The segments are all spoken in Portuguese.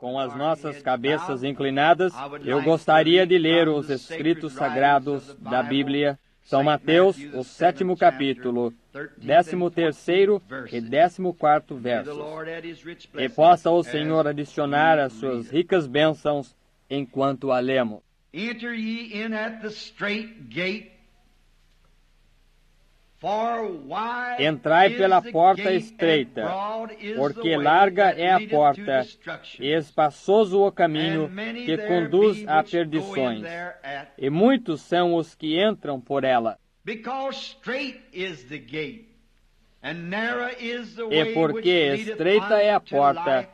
Com as nossas cabeças inclinadas, eu gostaria de ler os escritos sagrados da Bíblia, São Mateus, o 7º capítulo, 13º e 14º versos. E possa o Senhor adicionar as suas ricas bênçãos enquanto a lemos. Enter ye in at the strait gate, for wide Entrai is pela the porta gate, estreita, and broad is porque the way larga that é a leadeth to porta destruction. e espaçoso o caminho And many que there conduz be a which go in perdições, thereat. e muitos são os que entram por ela. Because strait is the gate, and narrow is the E way which porque leadeth estreita é a unto porta, life,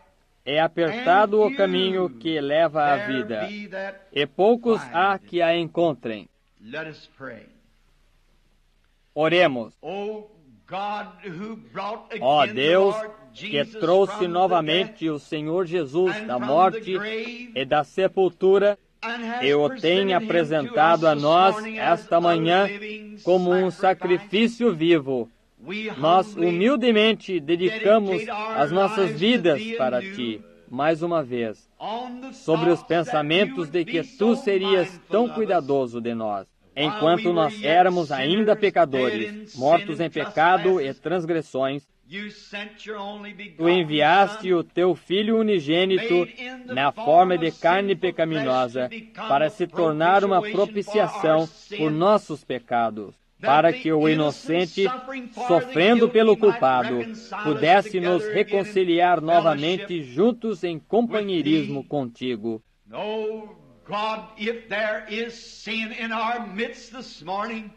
é apertado and o caminho que leva à there vida, be that e poucos find há it. que a encontrem. Let us pray. Oremos. O God, who brought Ó again the Deus, Lord que Jesus trouxe from the novamente death, o Senhor Jesus and da from morte the grave, e da sepultura, and has e o presented tem him apresentado to a us this nós morning as esta a manhã living como um sacrifice. sacrifício vivo. We Nós humbly humildemente dedicamos dedicate our as nossas lives vidas to thee para anew, ti, mais uma vez, on the sobre os thoughts that you pensamentos would de be que so tu serias mindful tão of us, cuidadoso de nós, while enquanto we nós were yet éramos ainda sinners, pecadores, dead in sin mortos and em pecado e trespasses. transgressões. You sent your only Tu begotten enviaste Son, o teu Filho unigênito made in the na form forma of de carne sinful pecaminosa flesh, to become para a se tornar uma propitiation for propiciação our por sin, nossos pecados, that para the que o innocent inocente, suffering for the sofrendo guilty pelo might culpado, reconcile us pudesse nos together again in reconciliar novamente fellowship juntos em companheirismo with thee. contigo. Oh God, if there is sin in our midst this morning,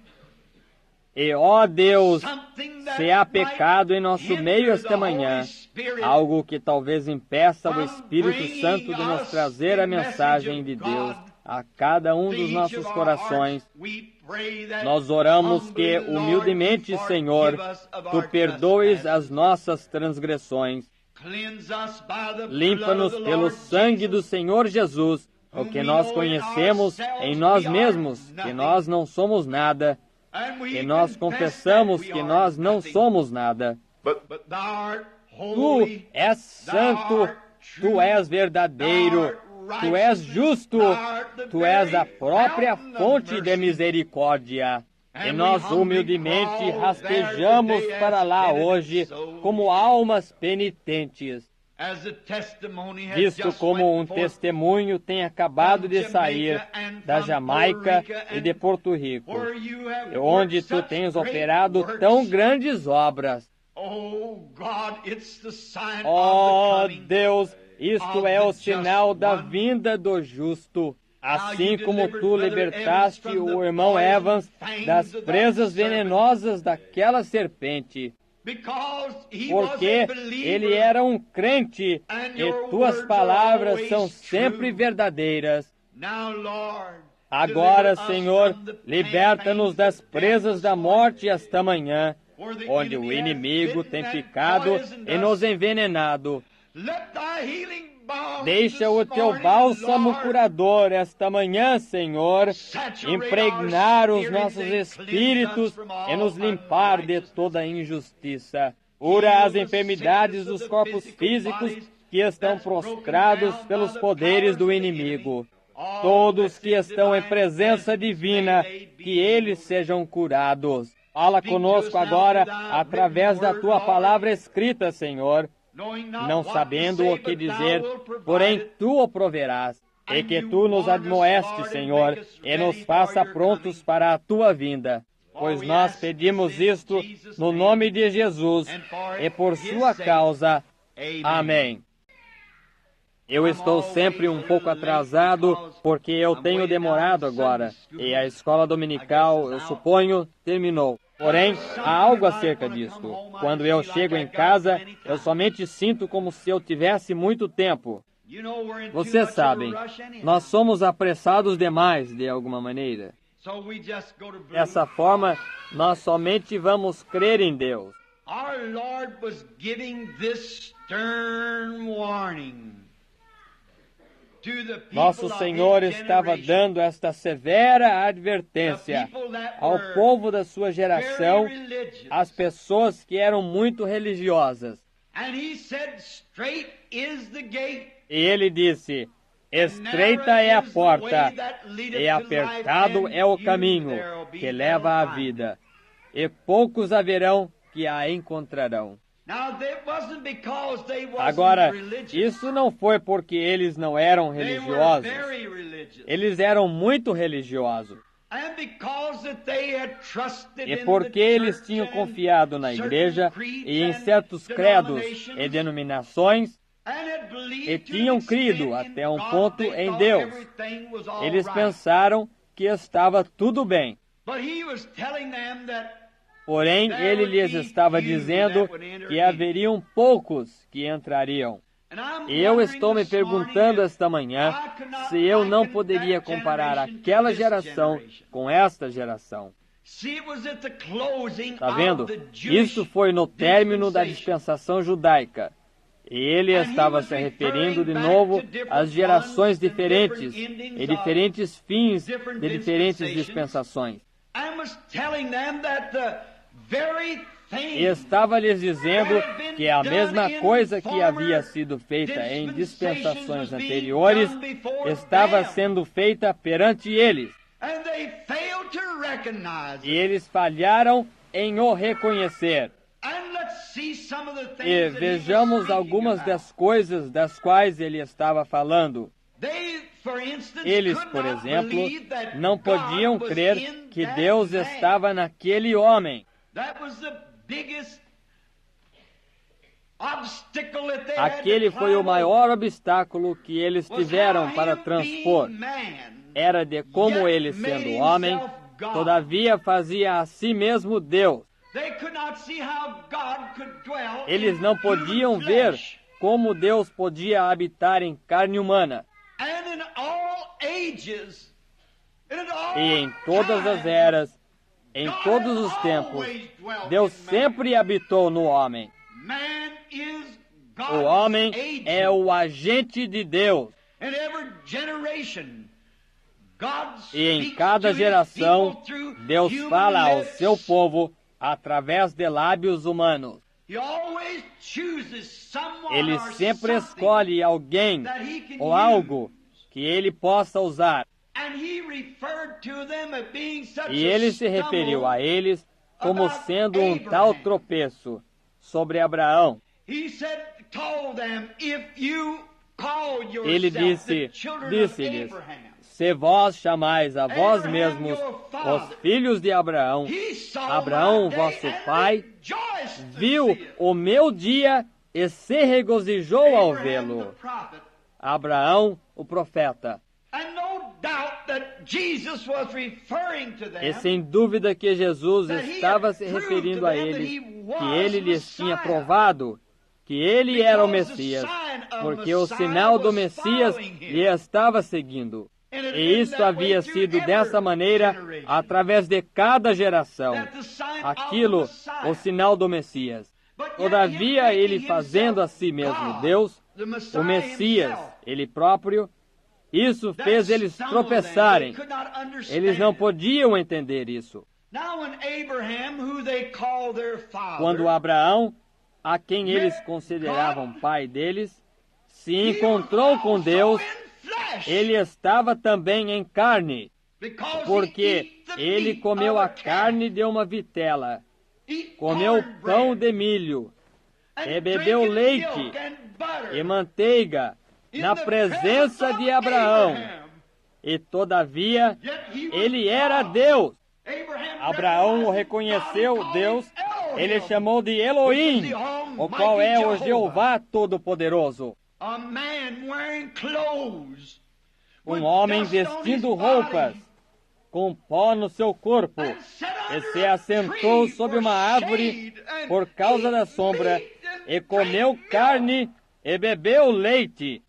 E, ó Deus, something that se há might pecado em nosso hinder meio esta the manhã, Holy Spirit algo que talvez impeça o from Espírito bringing Santo de nos us trazer the a mensagem message de of Deus God a cada um to dos each nossos of our corações, hearts, we pray that nós oramos que, humbly, Lord, humildemente, you Senhor, forgive us of Tu our perdoes trespasses. as nossas transgressões. Cleanse us by the blood Limpa-nos of the pelo Lord sangue do Jesus, Senhor Jesus, o whom que we nós know in conhecemos ourselves em nós we are mesmos, que nothing. nós não somos nada, and we e nós confess that confessamos we que are nós não nothing. somos nada. But thou art Tu holy, és santo, Tu és verdadeiro, Tu és justo, Tu és a própria fonte de misericórdia. E nós humildemente rastejamos para lá hoje como almas penitentes, visto como um testemunho tem acabado de sair da Jamaica e de Porto Rico, onde Tu tens operado tão grandes obras. Oh Deus, isto é o sinal da vinda do justo. Assim como Tu libertaste o irmão Evans das presas venenosas daquela serpente, porque ele era um crente e Tuas palavras são sempre verdadeiras. Agora, Senhor, liberta-nos das presas da morte esta manhã, onde o inimigo tem ficado e nos envenenado. Deixa o Teu bálsamo curador esta manhã, Senhor, impregnar os nossos espíritos e nos limpar de toda injustiça. Cura as enfermidades dos corpos físicos que estão prostrados pelos poderes do inimigo. Todos que estão em presença divina, que eles sejam curados. Fala conosco agora através da Tua palavra escrita, Senhor, não sabendo o que dizer, porém Tu o proverás, e que Tu nos admoeste, Senhor, e nos faça prontos para a Tua vinda. Pois nós pedimos isto no nome de Jesus e por Sua causa. Amém. Eu estou sempre um pouco atrasado porque eu tenho demorado agora, e a escola dominical, eu suponho, terminou. Porém, há algo acerca disto. Quando eu chego em casa, eu somente sinto como se eu tivesse muito tempo. Vocês sabem, nós somos apressados demais, de alguma maneira. Dessa forma, nós somente vamos crer em Deus. Our Lord was giving this stern warning to the people Nosso of Senhor his estava generation, dando esta severa advertência ao povo da sua geração, very religious. às pessoas que eram muito religiosas. And he said, "Straight is the gate." E ele disse: estreita é a porta, e apertado é o caminho que leva à vida, e poucos haverão que a encontrarão. Agora, isso não foi porque eles não eram religiosos. Eles eram muito religiosos. E porque eles tinham confiado na igreja e em certos credos e denominações, e tinham crido até um ponto em Deus, eles pensaram que estava tudo bem. Porém, ele lhes estava dizendo que haveriam poucos que entrariam. E eu estou me perguntando esta manhã se eu não poderia comparar aquela geração com esta geração. Está vendo? Isso foi no término da dispensação judaica. E ele estava se referindo de novo às gerações diferentes e diferentes fins de diferentes dispensações. E estava lhes dizendo que a mesma coisa que havia sido feita em dispensações anteriores estava sendo feita perante eles. E eles falharam em o reconhecer. E vejamos algumas das coisas das quais ele estava falando. Eles, por exemplo, não podiam crer que Deus estava naquele homem. Aquele foi o maior obstáculo que eles tiveram para transpor. Era de como ele, sendo homem, todavia fazia a si mesmo Deus. Eles não podiam ver como Deus podia habitar em carne humana. E em todas as eras, em todos os tempos, Deus sempre habitou no homem. O homem é o agente de Deus. E em cada geração, Deus fala ao seu povo através de lábios humanos. Ele sempre escolhe alguém ou algo que ele possa usar. E ele se referiu a eles como sendo um tal tropeço sobre Abraão. Ele disse-lhes: se vós chamais a vós mesmos os filhos de Abraão, Abraão, vosso pai, viu o meu dia e se regozijou ao vê-lo. Abraão, o profeta. E sem dúvida que Jesus estava se referindo a eles, que ele lhes tinha provado que ele era o Messias, porque o sinal do Messias lhe estava seguindo. E isso havia sido dessa maneira através de cada geração. Aquilo, o sinal do Messias. Todavia, ele fazendo a si mesmo Deus, o Messias, ele próprio, isso fez eles tropeçarem. Eles não podiam entender isso. Quando Abraão, a quem eles consideravam pai deles, se encontrou com Deus, ele estava também em carne, porque ele comeu a carne de uma vitela, comeu pão de milho, e bebeu leite e manteiga na presença de Abraão. E todavia, ele era Deus. Abraão o reconheceu Deus, ele chamou de Elohim, o qual é o Jeová Todo-Poderoso. Um homem vestindo roupas, com pó no seu corpo, e se assentou sob uma árvore por causa da sombra, e comeu carne e bebeu leite.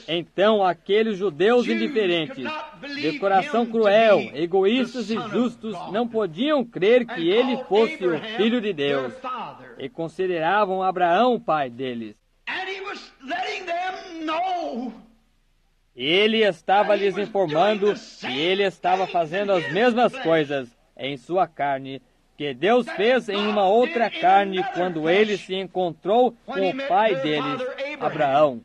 Então aqueles judeus indiferentes, de coração cruel, egoístas e justos, não podiam crer que ele fosse o Filho de Deus, e consideravam Abraão o pai deles. Ele estava lhes informando que ele estava fazendo as mesmas coisas em sua carne que Deus fez em uma outra carne quando ele se encontrou com o pai deles, Abraão.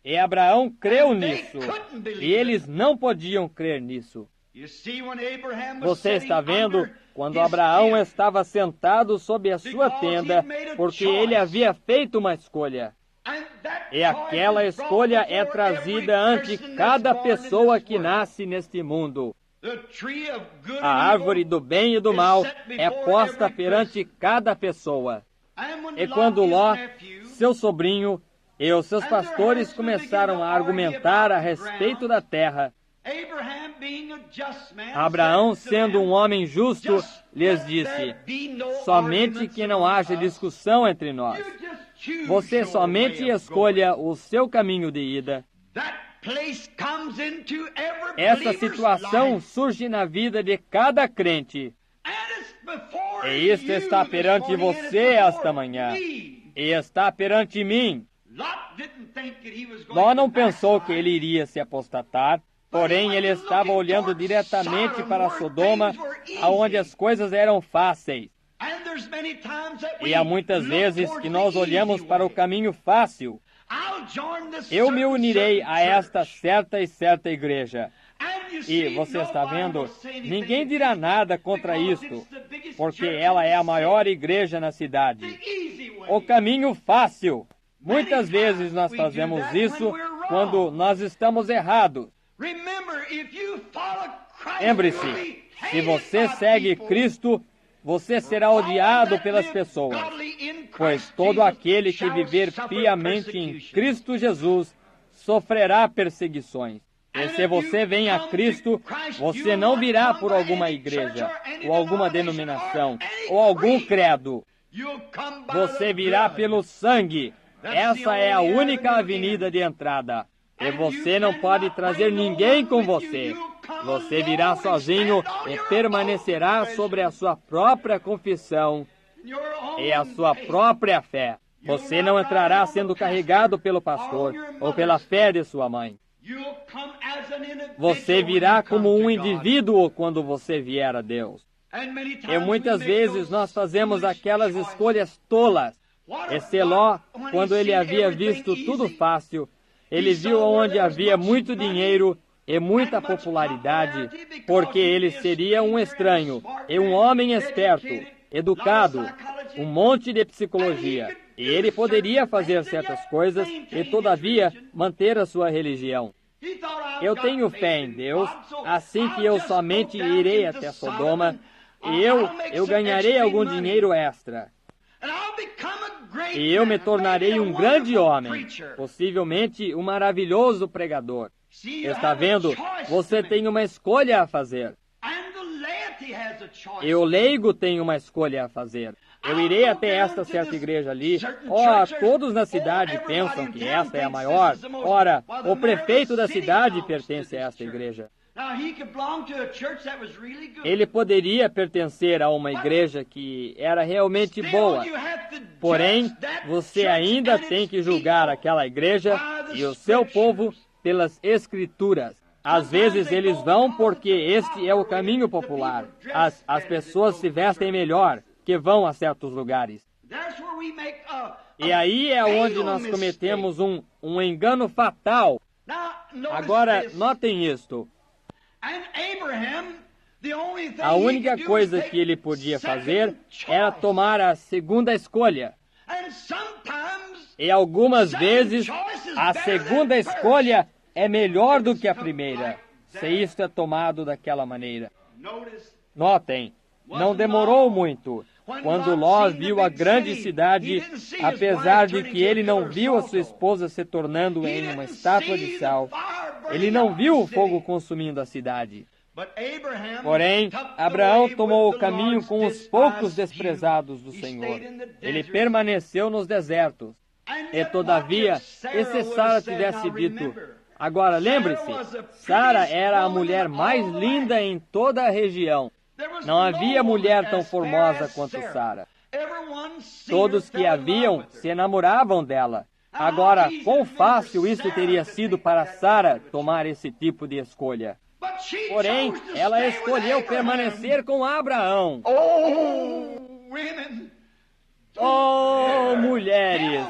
E Abraão creu nisso, e eles não podiam crer nisso. Você está vendo? Quando Abraão estava sentado sob a sua tenda, porque ele havia feito uma escolha. E aquela escolha é trazida ante cada pessoa que nasce neste mundo. A árvore do bem e do mal é posta perante cada pessoa. E quando Ló, seu sobrinho, e os seus pastores começaram a argumentar a respeito da terra, Abraão, sendo um homem justo, lhes disse: somente que não haja discussão entre nós. Você somente escolha o seu caminho de ida. Essa situação surge na vida de cada crente. E isto está perante você esta manhã. E está perante mim. Ló não pensou que ele iria se apostatar, porém ele estava olhando diretamente para Sodoma, aonde as coisas eram fáceis. E há muitas vezes que nós olhamos para o caminho fácil. Eu me unirei a esta certa e certa igreja. E você está vendo? Ninguém dirá nada contra isto, porque ela é a maior igreja na cidade. O caminho fácil. Muitas vezes nós fazemos isso quando nós estamos errados. Lembre-se, se você segue Cristo, você será odiado pelas pessoas, pois todo aquele que viver piamente em Cristo Jesus sofrerá perseguições. E se você vem a Cristo, você não virá por alguma igreja, ou alguma denominação, ou algum credo. Você virá pelo sangue. Essa é a única avenida de entrada. E você não pode trazer ninguém com você. Você virá sozinho e permanecerá sobre a sua própria confissão e a sua própria fé. Você não entrará sendo carregado pelo pastor ou pela fé de sua mãe. Você virá como um indivíduo quando você vier a Deus. E muitas vezes nós fazemos aquelas escolhas tolas. E Ló, quando ele havia visto tudo fácil, ele viu onde havia muito dinheiro e muita popularidade, porque ele seria um estranho e um homem esperto, educado, um monte de psicologia. E ele poderia fazer certas coisas e, todavia, manter a sua religião. Eu tenho fé em Deus, assim que eu somente irei até Sodoma e eu ganharei algum dinheiro extra. E eu me tornarei um grande homem, possivelmente um maravilhoso pregador. Está vendo? Você tem uma escolha a fazer. E o leigo tem uma escolha a fazer. Eu irei até esta certa igreja ali. Todos na cidade pensam que esta é a maior. Ora, o prefeito da cidade pertence a esta igreja. Ele poderia pertencer a uma igreja que era realmente boa. Porém, você ainda tem que julgar aquela igreja e o seu povo pelas Escrituras. Às vezes eles vão porque este é o caminho popular. As pessoas se vestem melhor que vão a certos lugares. E aí é onde nós cometemos um engano fatal. Agora, notem isto. A única coisa que ele podia fazer era tomar a segunda escolha. E algumas vezes, a segunda escolha é melhor do que a primeira, se isto é tomado daquela maneira. Notem, não demorou muito. Quando Ló viu a grande cidade, apesar de que ele não viu a sua esposa se tornando em uma estátua de sal, ele não viu o fogo consumindo a cidade. Porém, Abraão tomou o caminho com os poucos desprezados do Senhor. Ele permaneceu nos desertos. E todavia, e se Sara tivesse dito... Agora, lembre-se, Sara era a mulher mais linda em toda a região. Não havia mulher tão formosa quanto Sara. Todos que a viam se enamoravam dela. Agora, quão fácil isso teria sido para Sara tomar esse tipo de escolha. Porém, ela escolheu permanecer com Abraão. Oh, mulheres,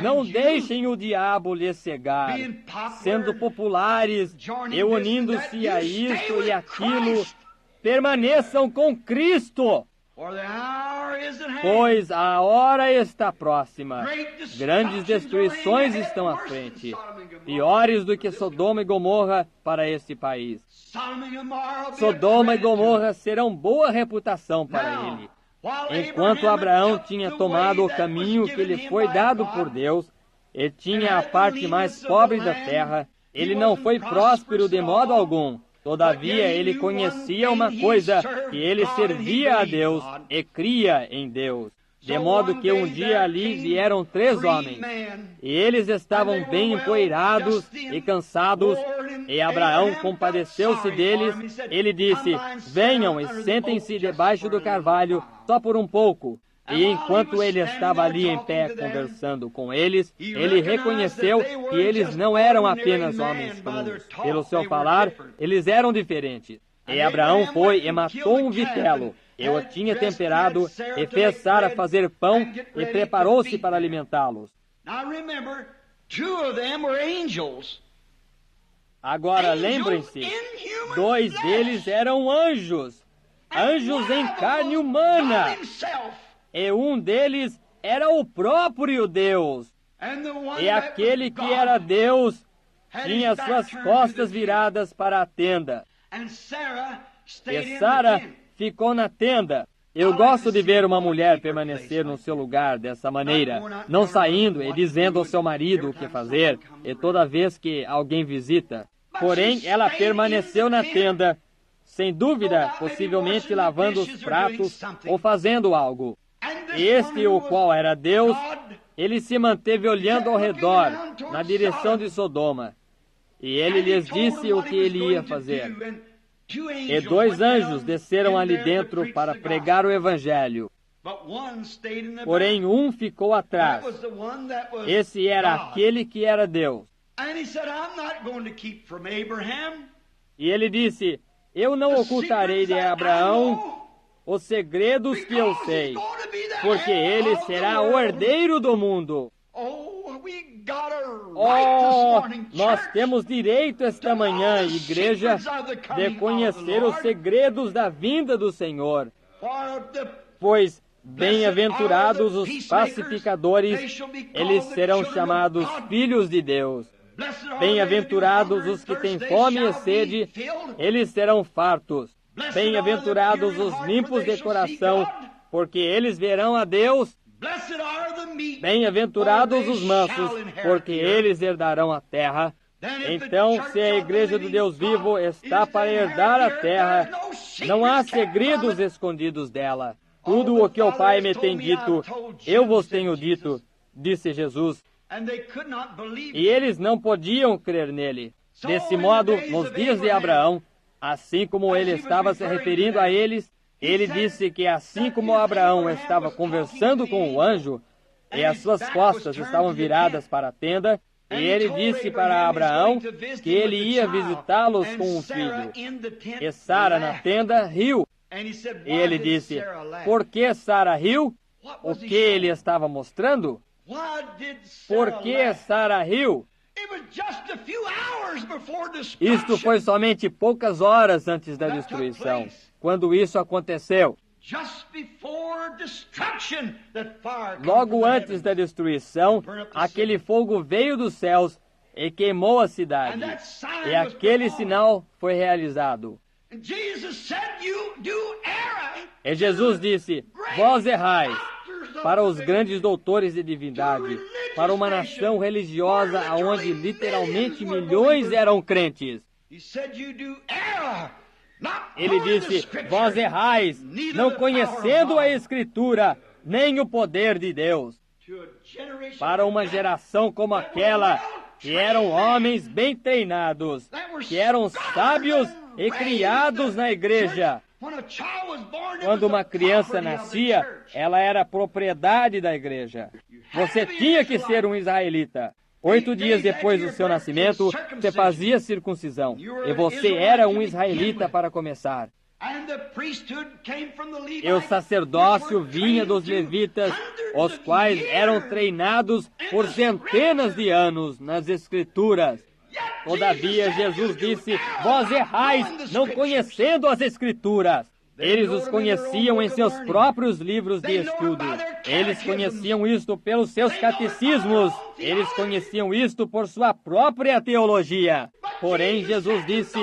não deixem o diabo lhes cegar, sendo populares e unindo-se a isso e aquilo, permaneçam com Cristo, pois a hora está próxima. Grandes destruições estão à frente, piores do que Sodoma e Gomorra para esse país. Sodoma e Gomorra serão boa reputação para ele. Enquanto Abraão tinha tomado o caminho que lhe foi dado por Deus, e tinha a parte mais pobre da terra, ele não foi próspero de modo algum. Todavia, ele conhecia uma coisa, que ele servia a Deus e cria em Deus. De modo que um dia ali vieram 3 homens, e eles estavam bem empoeirados e cansados, e Abraão compadeceu-se deles. Ele disse: venham e sentem-se debaixo do carvalho, só por um pouco. E enquanto ele estava ali em pé conversando com eles, ele reconheceu que eles não eram apenas homens comuns. Pelo seu falar, eles eram diferentes. E Abraão foi e matou um vitelo, e o tinha temperado, e fez Sara fazer pão, e preparou-se para alimentá-los. Agora lembrem-se, 2 deles eram anjos, anjos em carne humana, e um deles era o próprio Deus. E aquele que era Deus tinha suas costas viradas para a tenda. E Sara ficou na tenda. Eu gosto de ver uma mulher permanecer no seu lugar dessa maneira, não saindo e dizendo ao seu marido o que fazer, e toda vez que alguém visita. Porém, ela permaneceu na tenda, sem dúvida, possivelmente lavando os pratos ou fazendo algo. Este, o qual era Deus, ele se manteve olhando ao redor, na direção de Sodoma. E ele lhes disse o que ele ia fazer. E 2 anjos desceram ali dentro para pregar o Evangelho. Porém, um ficou atrás. Esse era aquele que era Deus. E ele disse: eu não ocultarei de Abraão os segredos que eu sei, porque ele será o herdeiro do mundo. Oh, nós temos direito esta manhã, igreja, de conhecer os segredos da vinda do Senhor. Pois bem-aventurados os pacificadores, eles serão chamados filhos de Deus. Bem-aventurados os que têm fome e sede, eles serão fartos. Bem-aventurados os limpos de coração, porque eles verão a Deus. Bem-aventurados os mansos, porque eles herdarão a terra. Então, se a igreja do Deus vivo está para herdar a terra, não há segredos escondidos dela. Tudo o que o Pai me tem dito, eu vos tenho dito, disse Jesus. E eles não podiam crer nele. Desse modo, nos dias de Abraão, assim como ele estava se referindo a eles, ele disse que assim como Abraão estava conversando com o anjo, e as suas costas estavam viradas para a tenda, e ele disse para Abraão que ele ia visitá-los com um filho. E Sara na tenda riu. E ele disse: por que Sara riu? O que ele estava mostrando? Por que Sara riu? Isto foi somente poucas horas antes da destruição, quando isso aconteceu. Logo antes da destruição, aquele fogo veio dos céus e queimou a cidade. E aquele sinal foi realizado. E Jesus disse: vós errais, para os grandes doutores de divindade, para uma nação religiosa onde literalmente milhões eram crentes. Ele disse: vós errais, não conhecendo a Escritura, nem o poder de Deus. Para uma geração como aquela, que eram homens bem treinados, que eram sábios e criados na igreja. Quando uma criança nascia, ela era propriedade da igreja. Você tinha que ser um israelita. 8 dias depois do seu nascimento, você fazia circuncisão. E você era um israelita para começar. E o sacerdócio vinha dos levitas, os quais eram treinados por centenas de anos nas Escrituras. Todavia, Jesus disse: vós errais, não conhecendo as Escrituras. Eles os conheciam em seus próprios livros de estudo. Eles conheciam isto pelos seus catecismos. Eles conheciam isto por sua própria teologia. Porém, Jesus disse: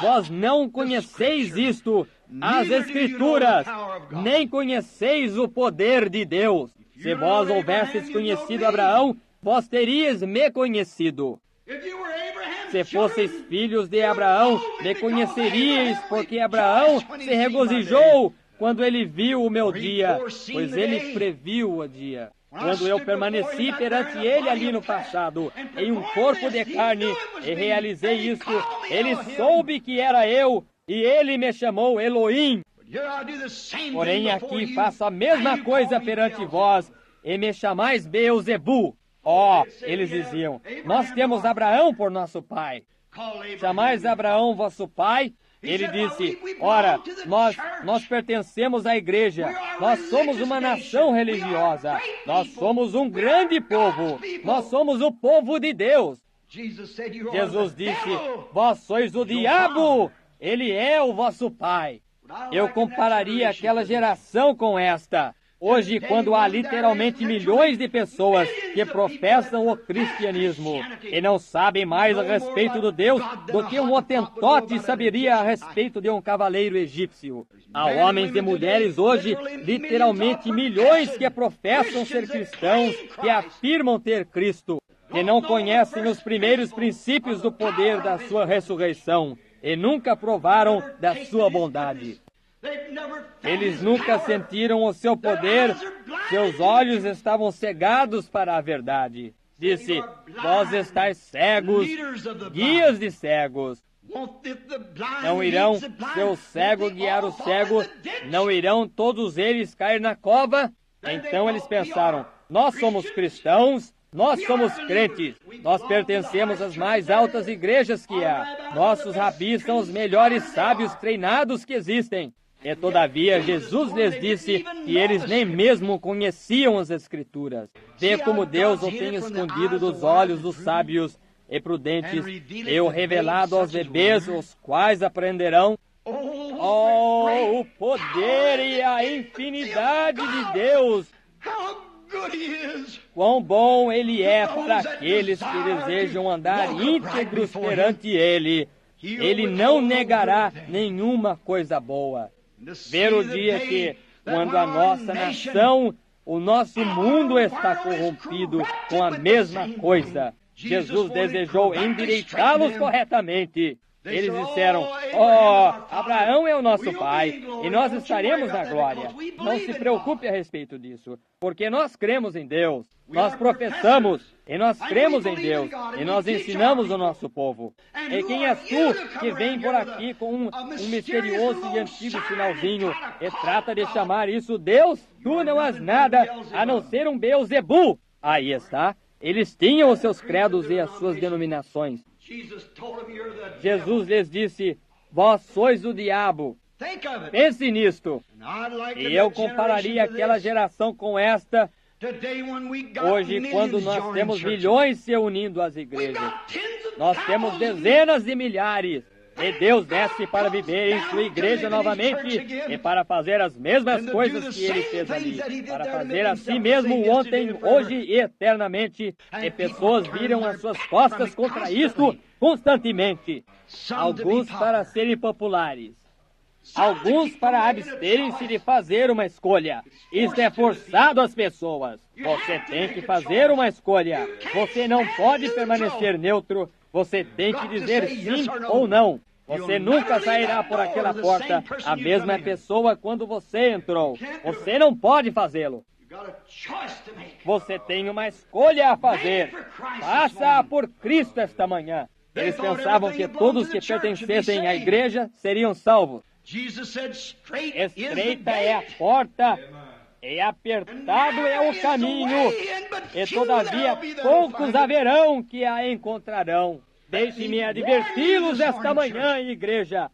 vós não conheceis isto, as Escrituras, nem conheceis o poder de Deus. Se vós houvesseis conhecido Abraão, vós teríeis me conhecido. Se fosseis filhos de Abraão, me conheceríeis, porque Abraão se regozijou quando ele viu o meu dia, pois ele previu o dia. Quando eu permaneci perante ele ali no passado, em um corpo de carne, e realizei isto, ele soube que era eu, e ele me chamou Elohim. Porém, aqui faço a mesma coisa perante vós, e me chamais Beelzebu. Eles diziam: nós temos Abraão por nosso pai. Chamais Abraão vosso pai? Ele disse: ora, nós pertencemos à igreja. Nós somos uma nação religiosa. Nós somos um grande povo. Nós somos o povo de Deus. Jesus disse: vós sois o diabo. Ele é o vosso pai. Eu compararia aquela geração com esta. Hoje, quando há literalmente milhões de pessoas que professam o cristianismo e não sabem mais a respeito do Deus do que um hotentote saberia a respeito de um cavaleiro egípcio. Há homens e mulheres hoje, literalmente milhões que professam ser cristãos, que afirmam ter Cristo, que não conhecem os primeiros princípios do poder da sua ressurreição e nunca provaram da sua bondade. Eles nunca sentiram o seu poder, seus olhos estavam cegados para a verdade. Disse: vós estáis cegos, guias de cegos. Não irão seu cego guiar o cego? Não irão todos eles cair na cova? Então eles pensaram: nós somos cristãos, nós somos crentes, nós pertencemos às mais altas igrejas que há. Nossos rabis são os melhores sábios treinados que existem. E todavia Jesus lhes disse que eles nem mesmo conheciam as Escrituras. Vê como Deus o tem escondido dos olhos dos sábios e prudentes e o revelado aos bebês, os quais aprenderão. O poder e a infinidade de Deus! Quão bom Ele é para aqueles que desejam andar íntegros perante Ele. Ele não negará nenhuma coisa boa. Ver o dia que, quando a nossa nação, o nosso mundo está corrompido com a mesma coisa, Jesus desejou endireitá-los corretamente. Eles disseram: Abraão é o nosso pai e nós estaremos na glória. Não se preocupe a respeito disso, porque nós cremos em Deus, nós professamos e nós cremos em Deus e nós ensinamos o nosso povo. E quem és tu que vem por aqui com um misterioso e antigo sinalzinho e trata de chamar isso Deus? Tu não és nada a não ser um Beelzebu. Aí está. Eles tinham os seus credos e as suas denominações. Jesus lhes disse: vós sois o diabo. Pense nisto. E eu compararia aquela geração com esta. Hoje, quando nós temos milhões se unindo às igrejas, nós temos dezenas de milhares. E Deus desce para viver em sua igreja novamente e para fazer as mesmas coisas que Ele fez ali, para fazer a si mesmo ontem, hoje e eternamente. E pessoas viram as suas costas contra isto constantemente. Alguns para serem populares, alguns para absterem-se de fazer uma escolha. Isto é forçado às pessoas. Você tem que fazer uma escolha. Você não pode permanecer neutro. Você tem que dizer sim ou não. Você nunca sairá por aquela porta a mesma pessoa quando você entrou. Você não pode fazê-lo. Você tem uma escolha a fazer. Faça-a por Cristo esta manhã. Eles pensavam que todos que pertencessem à igreja seriam salvos. Estreita é a porta e apertado é o caminho, e todavia poucos haverão que a encontrarão. Deixe-me adverti-los esta manhã, igreja.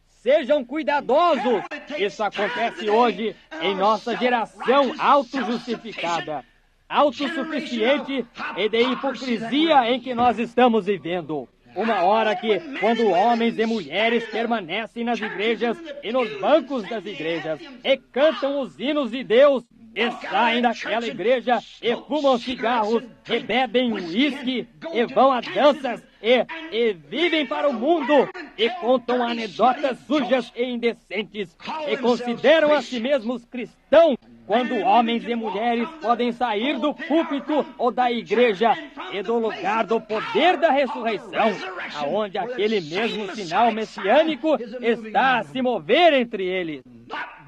Sejam cuidadosos. Isso acontece hoje em nossa geração autojustificada, autossuficiente e de hipocrisia em que nós estamos vivendo. Uma hora que, quando homens e mulheres permanecem nas igrejas e nos bancos das igrejas e cantam os hinos de Deus, e saem daquela igreja e fumam cigarros e bebem uísque e vão a danças e vivem para o mundo e contam anedotas sujas e indecentes e consideram a si mesmos cristãos, quando homens e mulheres podem sair do púlpito ou da igreja e do lugar do poder da ressurreição, aonde aquele mesmo sinal messiânico está a se mover entre eles,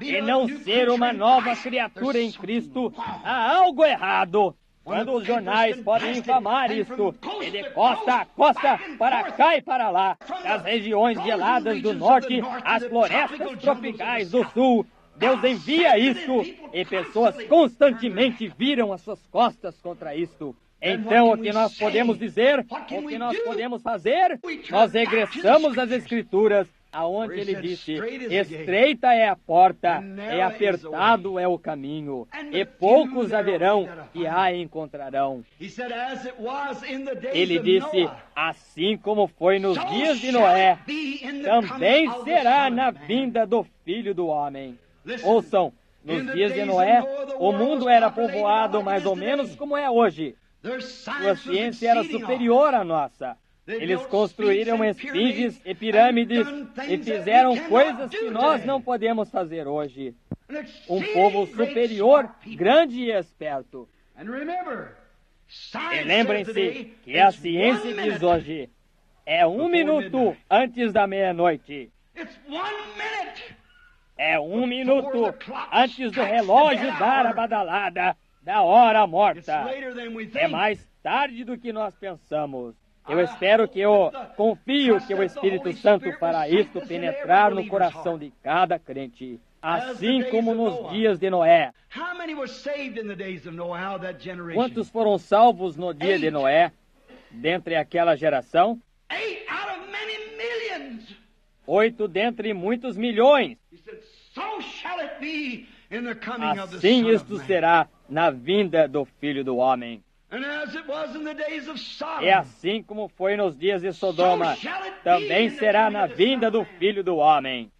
e não ser uma nova criatura em Cristo, há algo errado. Quando os jornais podem infamar isto, e de costa a costa, para cá e para lá, das regiões geladas do norte às florestas tropicais do sul, Deus envia isto, e pessoas constantemente viram as suas costas contra isto. Então, o que nós podemos dizer, o que nós podemos fazer? Nós regressamos às Escrituras, aonde ele disse, estreita é a porta, e apertado é o caminho, e poucos haverão que a encontrarão. Ele disse, assim como foi nos dias de Noé, também será na vinda do Filho do Homem. Ouçam, nos dias de Noé, o mundo era povoado mais ou menos como é hoje. Sua ciência era superior à nossa. Eles construíram esfinges e pirâmides e fizeram coisas que nós não podemos fazer hoje. Um povo superior, grande e esperto. E lembrem-se que a ciência diz hoje, é 1 minuto antes da meia-noite. É 1 minuto antes do relógio dar a badalada da hora morta. É mais tarde do que nós pensamos. Eu espero confio que o Espírito Santo fará isto penetrar no coração de cada crente, assim como nos dias de Noé. Quantos foram salvos no dia de Noé, dentre aquela geração? 8 dentre muitos milhões. Assim isto será na vinda do Filho do Homem. E assim como foi nos dias de Sodoma, também será na vinda do Filho do Homem.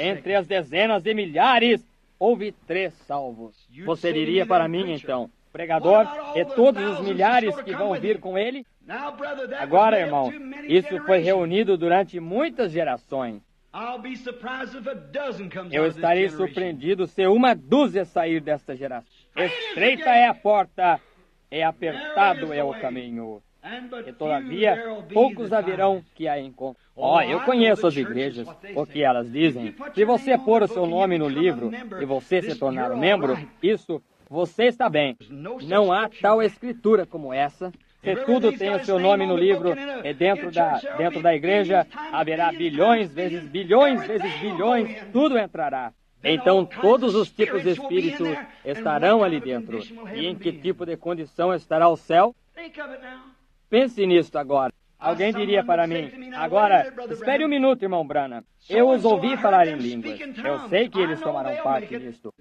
Entre as dezenas de milhares, houve 3 salvos. Você diria para mim, então, pregador, e todos os milhares que vão vir com ele? Agora, irmão, isso foi reunido durante muitas gerações. Eu estarei surpreendido se 1 sair desta geração. Estreita é a porta, e apertado é o caminho, e todavia poucos haverão que a encontrem. Eu conheço as igrejas, o que elas dizem. Se você pôr o seu nome no livro e você se tornar um membro, isso, você está bem. Não há tal escritura como essa. Se tudo tem o seu nome no livro e dentro da igreja haverá bilhões vezes bilhões, tudo entrará. Então todos os tipos de espíritos estarão ali dentro. E em que tipo de condição estará o céu? Pense nisto agora. Alguém diria para mim, agora, espere 1 minuto, irmão Branham. Eu os ouvi falar em línguas. Eu sei que eles tomarão parte nisto.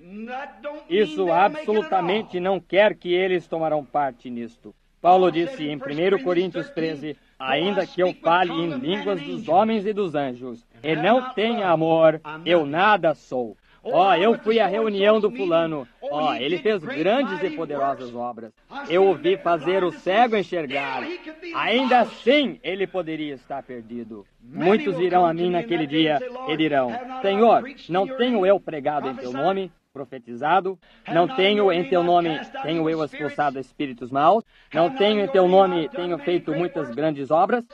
Isso absolutamente não quer que eles tomarão parte nisto. Paulo disse em 1 Coríntios 13, ainda que eu fale em línguas dos homens e dos anjos, e não tenha amor, eu nada sou. Eu fui à reunião do fulano. Ele fez grandes e poderosas obras. Eu ouvi fazer o cego enxergar. Ainda assim, ele poderia estar perdido. Muitos irão a mim naquele dia e dirão, Senhor, não tenho eu pregado em teu nome? Profetizado, não tenho em teu nome, tenho eu expulsado espíritos maus, não tenho em teu nome, tenho feito muitas grandes obras.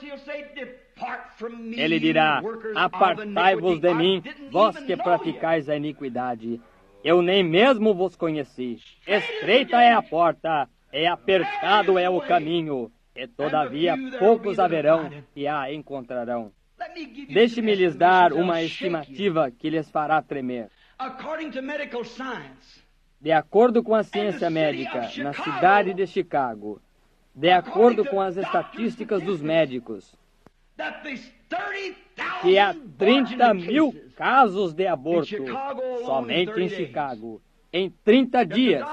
Ele dirá, apartai-vos de mim, vós que praticais a iniquidade. Eu nem mesmo vos conheci. Estreita é a porta, e apertado é o caminho, e todavia poucos haverão que a encontrarão. Deixe-me lhes dar uma estimativa que lhes fará tremer. according to medical science, de acordo com a ciência médica, na cidade de Chicago, de acordo com as estatísticas dos médicos, that there's 30,000 que há 30 abortion mil cases casos de aborto somente em Chicago, em 30 dias,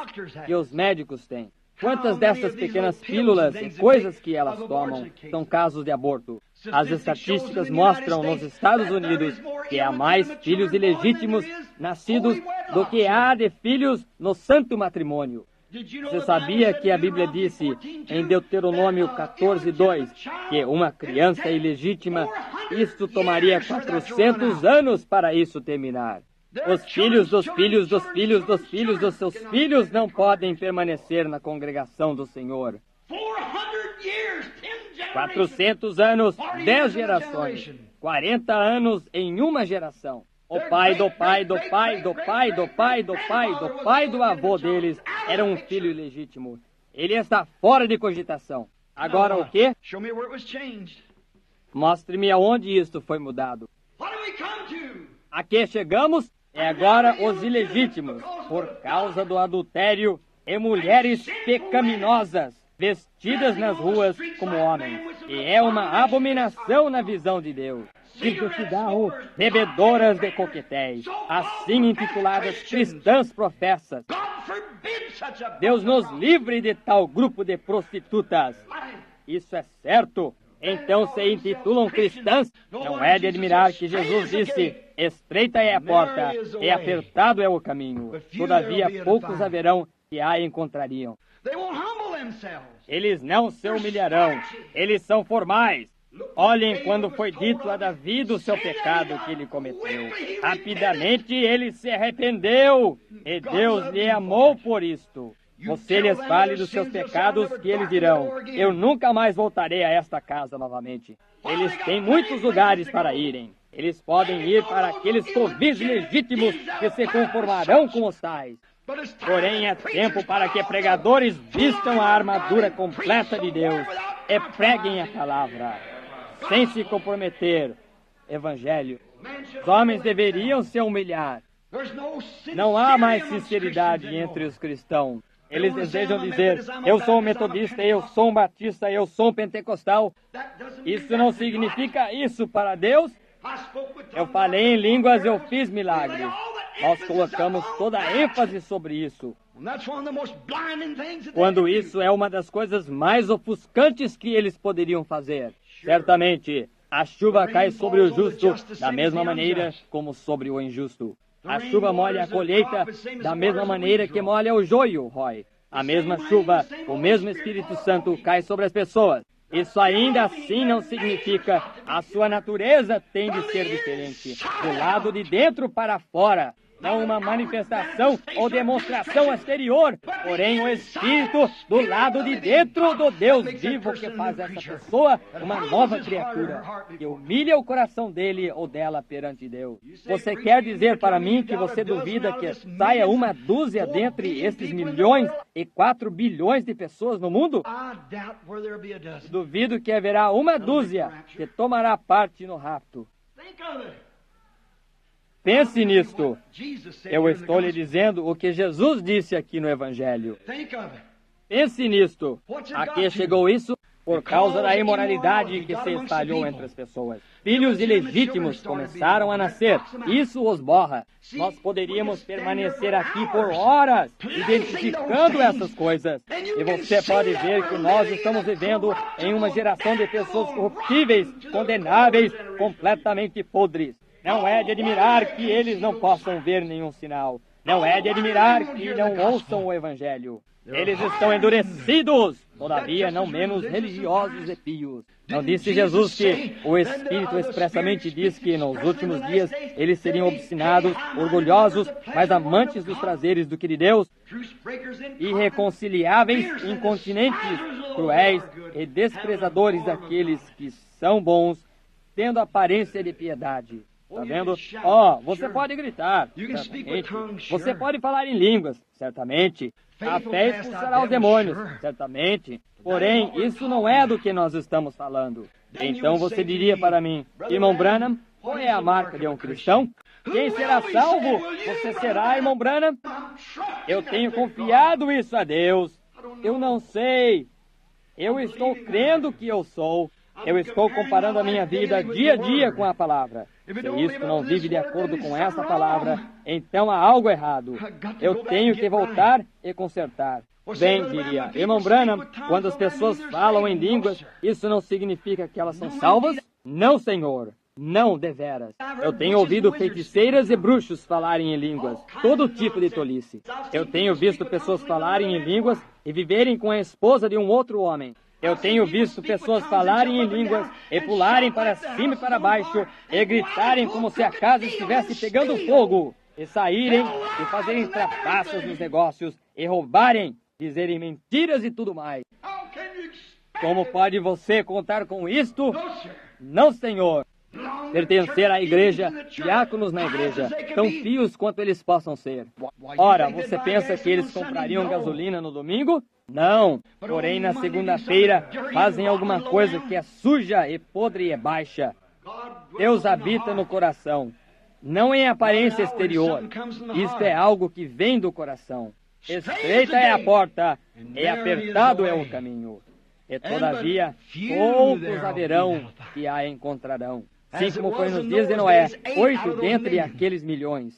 que os médicos têm. Quantas dessas pequenas pílulas e coisas que elas tomam são casos de aborto? As estatísticas mostram nos Estados Unidos que há mais filhos ilegítimos nascidos do que há de filhos no santo matrimônio. Você sabia que a Bíblia disse em Deuteronômio 14:2 que uma criança ilegítima, isto tomaria 400 anos para isso terminar? Os filhos dos filhos dos filhos dos filhos dos seus filhos não podem permanecer na congregação do Senhor. 400 anos, 10 gerações, 40 anos em uma geração. O pai do pai do pai do pai do pai do pai do pai do avô deles era um filho ilegítimo. Ele está fora de cogitação. Agora o quê? Mostre-me aonde isto foi mudado. A que chegamos? É agora os ilegítimos, por causa do adultério, e mulheres pecaminosas, vestidas nas ruas como homens. E é uma abominação na visão de Deus. De cigarro, bebedoras de coquetéis, assim intituladas cristãs professas. Deus nos livre de tal grupo de prostitutas. Isso é certo. Então se intitulam cristãs. Não é de admirar que Jesus disse: estreita é a porta, e apertado é o caminho. Todavia poucos haverão que a encontrariam. Eles não se humilharão. Eles são formais. Olhem quando foi dito a Davi do seu pecado que ele cometeu. Rapidamente ele se arrependeu, e Deus lhe amou por isto. Você lhes fale dos seus pecados, que eles dirão: eu nunca mais voltarei a esta casa novamente. Eles têm muitos lugares para irem. Eles podem ir para aqueles covis legítimos que se conformarão com os tais. Porém, é tempo para que pregadores vistam a armadura completa de Deus e preguem a palavra, sem se comprometer. Evangelho. Os homens deveriam se humilhar. Não há mais sinceridade entre os cristãos. Eles desejam dizer: eu sou um metodista, eu sou um batista, eu sou um pentecostal. Isso não significa isso para Deus. Eu falei em línguas, eu fiz milagres. Nós colocamos toda a ênfase sobre isso, quando isso é uma das coisas mais ofuscantes que eles poderiam fazer. Certamente, a chuva cai sobre o justo da mesma maneira como sobre o injusto. A chuva molha a colheita da mesma maneira que molha o joio, Roy. A mesma chuva, o mesmo Espírito Santo cai sobre as pessoas. Isso ainda assim não significa a sua natureza tem de ser diferente, do lado de dentro para fora. Não uma manifestação ou demonstração exterior, porém o Espírito do lado de dentro do Deus vivo que faz essa pessoa uma nova criatura, que humilha o coração dele ou dela perante Deus. Você quer dizer para mim que você duvida que saia uma dúzia dentre estes 1,4 bilhões de pessoas no mundo? Duvido que haverá uma dúzia que tomará parte no rapto. Pense nisto. Eu estou lhe dizendo o que Jesus disse aqui no Evangelho. Pense nisto. A que chegou isso? Por causa da imoralidade que se espalhou entre as pessoas. Filhos ilegítimos começaram a nascer. Isso os borra. Nós poderíamos permanecer aqui por horas, identificando essas coisas. E você pode ver que nós estamos vivendo em uma geração de pessoas corruptíveis, condenáveis, completamente podres. Não é de admirar que eles não possam ver nenhum sinal. Não é de admirar que não ouçam o Evangelho. Eles estão endurecidos, todavia não menos religiosos e pios. Não disse Jesus que o Espírito expressamente diz que nos últimos dias eles seriam obstinados, orgulhosos, mais amantes dos prazeres do que de Deus, irreconciliáveis, incontinentes, cruéis e desprezadores daqueles que são bons, tendo aparência de piedade. Está vendo? Você pode gritar, certamente. Você pode falar em línguas, certamente. A fé expulsará os demônios, certamente. Porém, isso não é do que nós estamos falando. Então você diria para mim: irmão Branham, qual é a marca de um cristão? Quem será salvo? Você será, irmão Branham? Eu tenho confiado isso a Deus. Eu não sei. Eu estou crendo que eu sou. Eu estou comparando a minha vida dia a dia com a palavra. Se isto não vive de acordo com essa palavra, então há algo errado. Eu tenho que voltar e consertar. Bem, diria, irmão Branham, quando as pessoas falam em línguas, isso não significa que elas são salvas? Não, senhor. Não, deveras. Eu tenho ouvido feiticeiras e bruxos falarem em línguas, todo tipo de tolice. Eu tenho visto pessoas falarem em línguas e viverem com a esposa de um outro homem. Eu tenho visto pessoas falarem em línguas e pularem para cima e para baixo e gritarem como se a casa estivesse pegando fogo, e saírem e fazerem trapaças nos negócios e roubarem, dizerem mentiras e tudo mais. Como pode você contar com isto? Não, senhor. Pertencer à igreja, diáconos na igreja, tão fios quanto eles possam ser. Ora, você pensa que eles comprariam gasolina no domingo? Não. Porém, na segunda-feira, fazem alguma coisa que é suja e podre e baixa. Deus habita no coração, não em aparência exterior. Isto é algo que vem do coração. Estreita é a porta, e apertado é o caminho. E todavia, poucos haverão que a encontrarão. Assim como foi nos dias de Noé, 8 dentre aqueles milhões.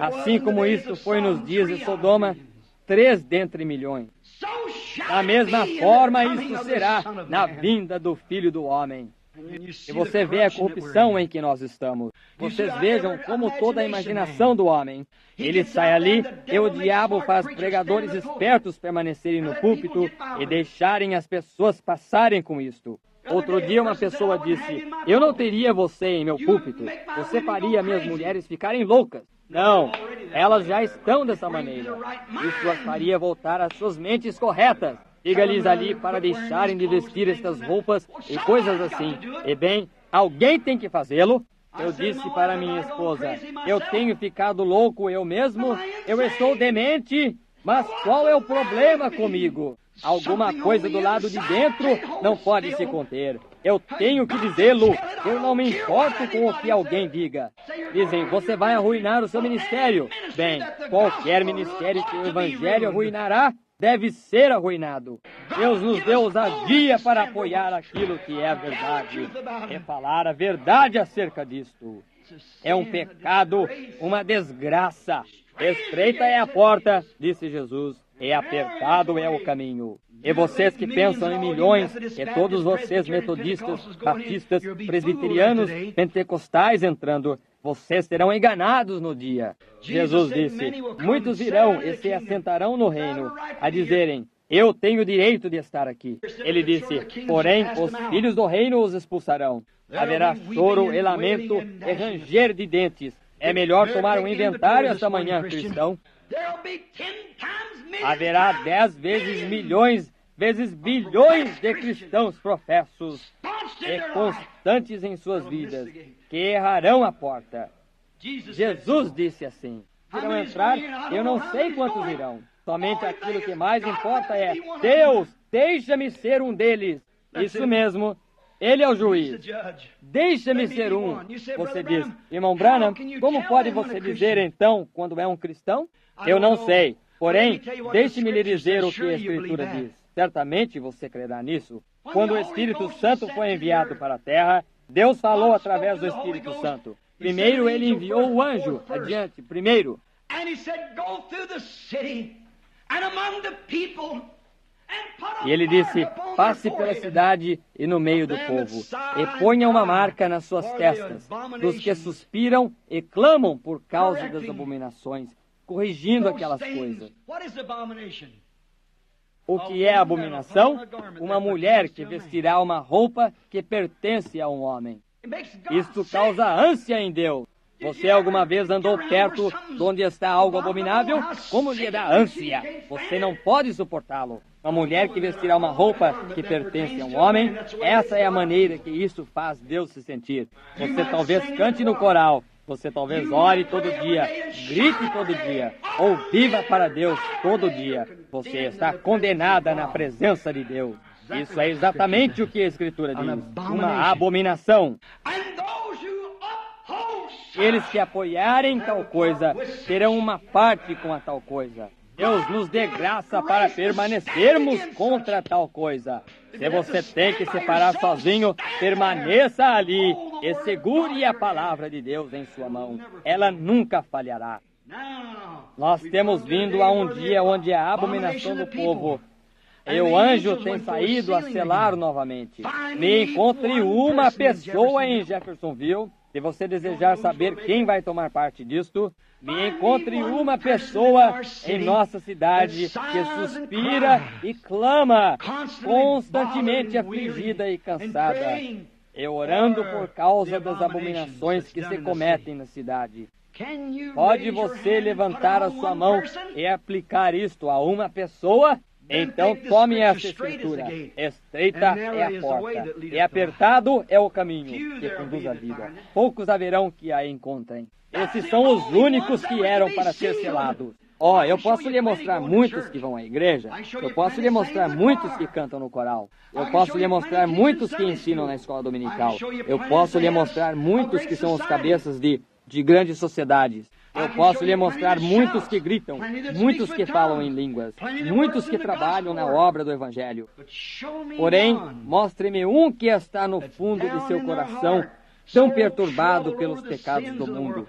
Assim como isto foi nos dias de Sodoma, 3 dentre milhões. Da mesma forma isto será na vinda do Filho do Homem. E você vê a corrupção em que nós estamos. Vocês vejam como toda a imaginação do homem. Ele sai ali e o diabo faz pregadores espertos permanecerem no púlpito e deixarem as pessoas passarem com isto. Outro dia uma pessoa disse, eu não teria você em meu púlpito. Você faria minhas mulheres ficarem loucas. Não, elas já estão dessa maneira. Isso as faria voltar às suas mentes corretas. Diga-lhes ali para deixarem de vestir estas roupas e coisas assim. E bem, alguém tem que fazê-lo. Eu disse para minha esposa, eu tenho ficado louco eu mesmo, eu estou demente, mas qual é o problema comigo? Alguma coisa do lado de dentro não pode se conter. Eu tenho que dizê-lo. Eu não me importo com o que alguém diga. Dizem, você vai arruinar o seu ministério. Bem, qualquer ministério que o Evangelho arruinará, deve ser arruinado. Deus nos deu ousadia para apoiar aquilo que é a verdade e falar a verdade acerca disto. É um pecado, uma desgraça. Estreita é a porta, disse Jesus, e apertado é o caminho. E vocês que pensam em milhões, e todos vocês metodistas, batistas, presbiterianos, pentecostais entrando, vocês serão enganados no dia. Jesus disse, muitos irão e se assentarão no reino, a dizerem, eu tenho o direito de estar aqui. Ele disse, porém, os filhos do reino os expulsarão. Haverá choro e lamento e ranger de dentes. É melhor tomar um inventário esta manhã, cristão. Haverá 10 vezes milhões, vezes bilhões de cristãos professos e constantes em suas vidas, que errarão a porta. Jesus disse assim, irão entrar, eu não sei quantos irão. Somente aquilo que mais importa é, Deus, deixa-me ser um deles. Isso mesmo. Ele é o juiz. Deixa-me ser um. Você diz, irmão Branham, como pode você dizer então quando é um cristão? Eu não sei. Porém, deixe-me lhe dizer o que a Escritura diz. Certamente você crerá nisso. Quando o Espírito Santo foi enviado para a terra, Deus falou através do Espírito Santo. Primeiro ele enviou o anjo. Adiante, primeiro. E ele disse, passe pela cidade e no meio do povo, e ponha uma marca nas suas testas, dos que suspiram e clamam por causa das abominações, corrigindo aquelas coisas. O que é abominação? Uma mulher que vestirá uma roupa que pertence a um homem. Isto causa ânsia em Deus. Você alguma vez andou perto de onde está algo abominável? Como lhe dá ânsia? Você não pode suportá-lo. Uma mulher que vestirá uma roupa que pertence a um homem, essa é a maneira que isso faz Deus se sentir. Você talvez cante no coral, você talvez ore todo dia, grite todo dia, ou viva para Deus todo dia. Você está condenada na presença de Deus. Isso é exatamente o que a Escritura diz. Uma abominação. Aqueles que apoiarem tal coisa terão uma parte com a tal coisa. Deus nos dê graça para permanecermos contra tal coisa. Se você tem que se parar sozinho, permaneça ali e segure a palavra de Deus em sua mão. Ela nunca falhará. Nós temos vindo a um dia onde a abominação do povo e o anjo tem saído a selar novamente. Me encontre uma pessoa em Jeffersonville. Se você desejar saber quem vai tomar parte disto, me encontre uma pessoa em nossa cidade que suspira e clama, constantemente afligida e cansada, e orando por causa das abominações que se cometem na cidade. Pode você levantar a sua mão e aplicar isto a uma pessoa? Então tome essa escritura. Estreita é a porta, e apertado é o caminho que conduz à vida. Poucos haverão que a encontrem. Esses são os únicos que eram para ser selados. Eu posso lhe mostrar muitos que vão à igreja. Eu posso lhe mostrar muitos que cantam no coral. Eu posso lhe mostrar muitos que ensinam na escola dominical. Eu posso lhe mostrar muitos que são os cabeças de grandes sociedades. Eu posso lhe mostrar muitos que gritam, muitos que falam em línguas, muitos que trabalham na obra do Evangelho. Porém, mostre-me um que está no fundo de seu coração, tão perturbado pelos pecados do mundo.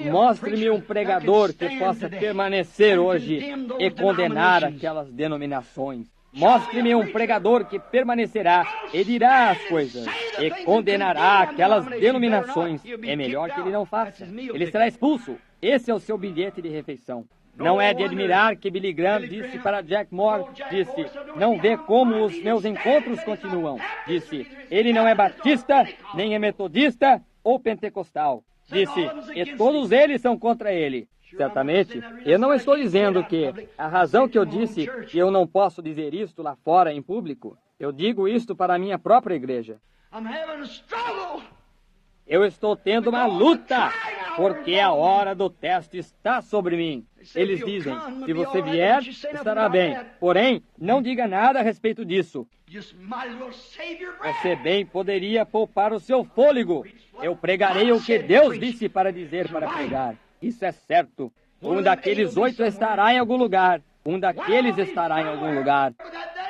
Mostre-me um pregador que possa permanecer hoje e condenar aquelas denominações. Mostre-me um pregador que permanecerá e dirá as coisas e condenará aquelas denominações. É melhor que ele não faça. Ele será expulso. Esse é o seu bilhete de refeição. Não é de admirar que Billy Graham disse para Jack Moore, disse, não vê como os meus encontros continuam. Disse, ele não é batista, nem é metodista ou pentecostal. Disse, e todos eles são contra ele. Certamente, eu não estou dizendo que a razão que eu disse que eu não posso dizer isto lá fora em público, eu digo isto para a minha própria igreja. Eu estou tendo uma luta, porque a hora do teste está sobre mim. Eles dizem, se você vier, estará bem. Porém, não diga nada a respeito disso. Você bem poderia poupar o seu fôlego. Eu pregarei o que Deus disse para dizer para pregar. Isso é certo. Um daqueles 8 estará em algum lugar. Um daqueles estará em algum lugar.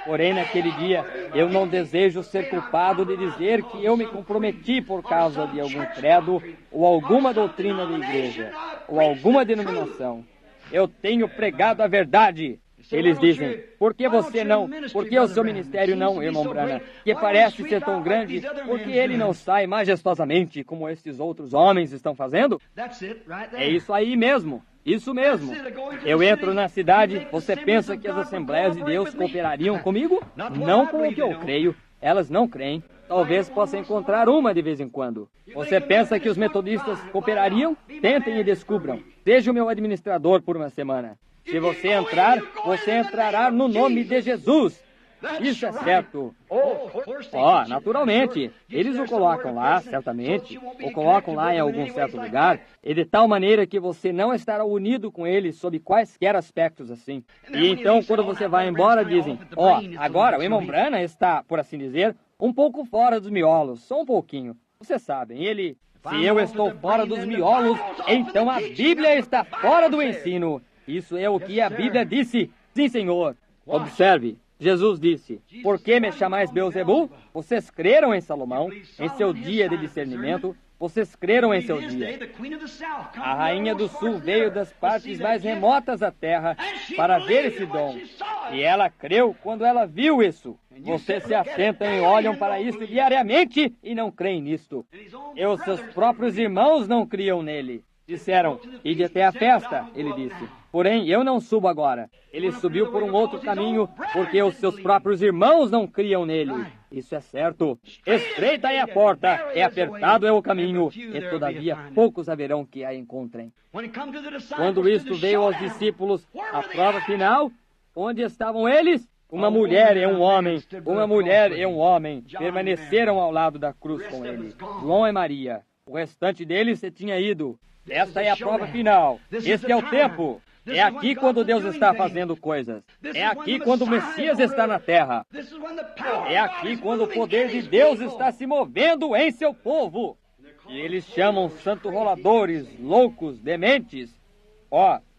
Porém, naquele dia, eu não desejo ser culpado de dizer que eu me comprometi por causa de algum credo ou alguma doutrina da igreja ou alguma denominação. Eu tenho pregado a verdade. Eles dizem, por que você não? Por que o seu ministério não, irmão Branham? Que parece ser tão grande, por que ele não sai majestosamente como estes outros homens estão fazendo? É isso aí mesmo. Isso mesmo. Eu entro na cidade, você pensa que as Assembleias de Deus cooperariam comigo? Não com o que eu creio. Elas não creem. Talvez possa encontrar uma de vez em quando. Você pensa que os metodistas cooperariam? Tentem e descubram. Seja o meu administrador por uma semana. Se você entrar, você entrará no nome de Jesus. Isso é certo. Naturalmente. Eles o colocam lá, certamente. O colocam lá em algum certo lugar. E de tal maneira que você não estará unido com eles sob quaisquer aspectos assim. E então, quando você vai embora, dizem, agora o irmão Branham está, por assim dizer, um pouco fora dos miolos. Só um pouquinho. Vocês sabem, ele... Se eu estou fora dos miolos, então a Bíblia está fora do ensino. Isso é o que a Bíblia disse. Sim, Senhor. Observe. Jesus disse, por que me chamais Beelzebul? Vocês creram em Salomão, em seu dia de discernimento, vocês creram em seu dia. A rainha do sul veio das partes mais remotas da terra para ver esse dom. E ela creu quando ela viu isso. Vocês se assentam e olham para isso diariamente e não creem nisto. E os seus próprios irmãos não criam nele. Disseram, ide até a festa, ele disse. Porém, eu não subo agora. Ele subiu por um outro caminho, porque os seus próprios irmãos não criam nele. Isso é certo. Estreita é a porta, apertado é o caminho, e todavia poucos haverão que a encontrem. Quando isto veio aos discípulos, a prova final, onde estavam eles? Uma mulher e um homem, permaneceram ao lado da cruz com ele. João e Maria. O restante deles se tinha ido. Esta é a prova final. Este é o tempo. É aqui quando Deus está fazendo coisas. É aqui quando o Messias está na terra. É aqui quando o poder de Deus está se movendo em seu povo. E eles chamam santo roladores, loucos, dementes.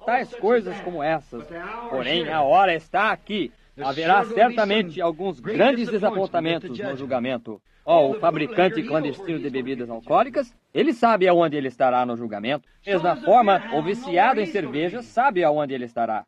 Tais coisas como essas. Porém, a hora está aqui. Haverá certamente alguns grandes desapontamentos no julgamento. O fabricante clandestino de bebidas alcoólicas, ele sabe aonde ele estará no julgamento. Da mesma forma, o viciado em cerveja sabe aonde ele estará.